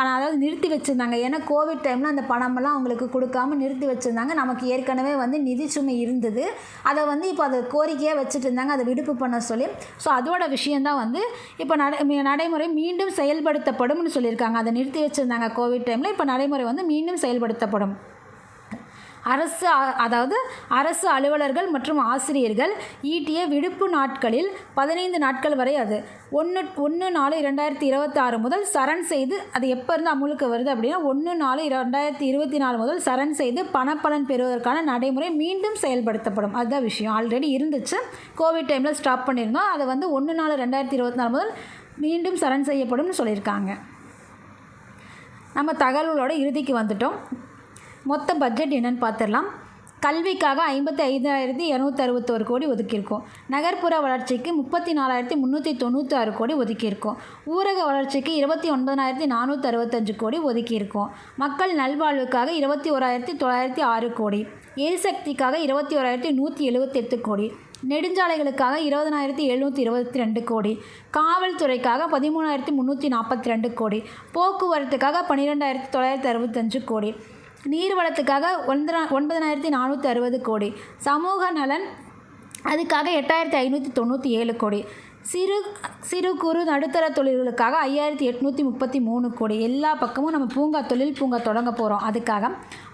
அதாவது நிறுத்தி வச்சுருந்தாங்க. ஏன்னா கோவிட் டைமில் அந்த பணமெல்லாம் அவங்களுக்கு கொடுக்காமல் நிறுத்தி வச்சுருந்தாங்க. நமக்கு ஏற்கனவே நிதி சுமை இருந்தது. அதை இப்போ அதை கோரிக்கையாக வச்சுட்டு இருந்தாங்க, அதை விடுப்பு பண்ண சொல்லி. ஸோ அதோட விஷயந்தான் இப்போ நடைமுறை மீண்டும் செயல்படுத்தப்படும்னு சொல்லியிருக்காங்க. அதை நிறுத்தி வச்சுருந்தாங்க கோவிட் டைமில். இப்போ நடைமுறை மீண்டும் செயல்படுத்தப்படும். அரசு அலுவலர்கள் மற்றும் ஆசிரியர்கள் ஈட்டிய விடுப்பு நாட்களில் 15 நாட்கள் வரை, அது 1/4/2026 முதல் சரண் செய்து, அது எப்போ இருந்து அமுலுக்கு வருது அப்படின்னா 1/4/2024 முதல் சரண் செய்து பணப்பலன் பெறுவதற்கான நடைமுறை மீண்டும் செயல்படுத்தப்படும். அதுதான் விஷயம். ஆல்ரெடி இருந்துச்சு, கோவிட் டைமில் ஸ்டாப் பண்ணியிருந்தோம். அதை 1/4/2024 முதல் மீண்டும் சரண் செய்யப்படும்னு சொல்லியிருக்காங்க. நம்ம தகவலோட இறுதிக்கு வந்துட்டோம். மொத்த பட்ஜெட் என்னென்னு பார்த்துடலாம். கல்விக்காக 55,261 கோடி ஒதுக்கியிருக்கோம். நகர்ப்புற வளர்ச்சிக்கு 34,396 கோடி ஒதுக்கியிருக்கோம். ஊரக வளர்ச்சிக்கு 29,465 கோடி ஒதுக்கியிருக்கோம். மக்கள் நல்வாழ்வுக்காக 21,906 கோடி. எரிசக்திக்காக 21,178 கோடி. நெடுஞ்சாலைகளுக்காக 20,722 கோடி. காவல்துறைக்காக 13,342 கோடி. போக்குவரத்துக்காக 12,965 கோடி. நீர்வளத்துக்காக 9,460 கோடி. சமூக நலன் அதுக்காக 8,597 கோடி. சிறு குறு நடுத்தர தொழில்களுக்காக 5,833 கோடி. எல்லா பக்கமும் நம்ம தொழில் பூங்கா தொடங்க போகிறோம். அதுக்காக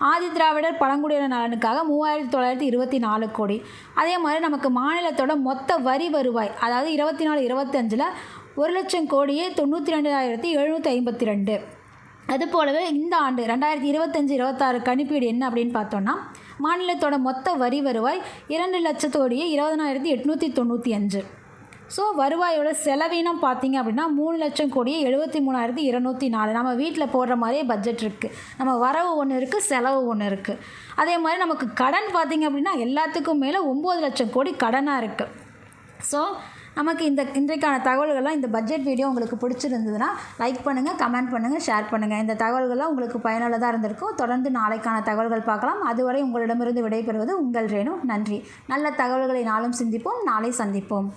ஆதி திராவிடர் பழங்குடியினர் நலனுக்காக 3,924 கோடி. அதே மாதிரி நமக்கு மாநிலத்தோட மொத்த வரி வருவாய், அதாவது 24-25 1,00,000 கோடியே 92,752. அதுபோலவே இந்த ஆண்டு 2025-26 கணிப்பீடு என்ன அப்படின்னு பார்த்தோன்னா, மாநிலத்தோட மொத்த வரி வருவாய் 2,20,895. ஸோ வருவாயோட செலவினம் பார்த்திங்க அப்படின்னா 3,00,000 கோடியே 73,204. நம்ம வீட்டில் போடுற மாதிரியே பட்ஜெட் இருக்குது. நம்ம வரவு ஒன்று இருக்குது, செலவு ஒன்று இருக்குது. அதே மாதிரி நமக்கு கடன் பார்த்திங்க அப்படின்னா எல்லாத்துக்கும் மேலே 9,00,000 கோடி கடனாக இருக்குது. ஸோ நமக்கு இன்றைக்கான தகவல்கள்லாம், இந்த பட்ஜெட் வீடியோ உங்களுக்கு பிடிச்சிருந்ததுன்னா லைக் பண்ணுங்கள், கமெண்ட் பண்ணுங்கள், ஷேர் பண்ணுங்கள். இந்த தகவல்கள்லாம் உங்களுக்கு பயனுள்ளதாக இருந்திருக்கும். தொடர்ந்து நாளைக்கான தகவல்கள் பார்க்கலாம். அதுவரை உங்களிடமிருந்து விடைபெறுவது உங்கள் ரேணு. நன்றி. நல்ல தகவல்களை நாளும் சிந்திப்போம், நாளை சந்திப்போம்.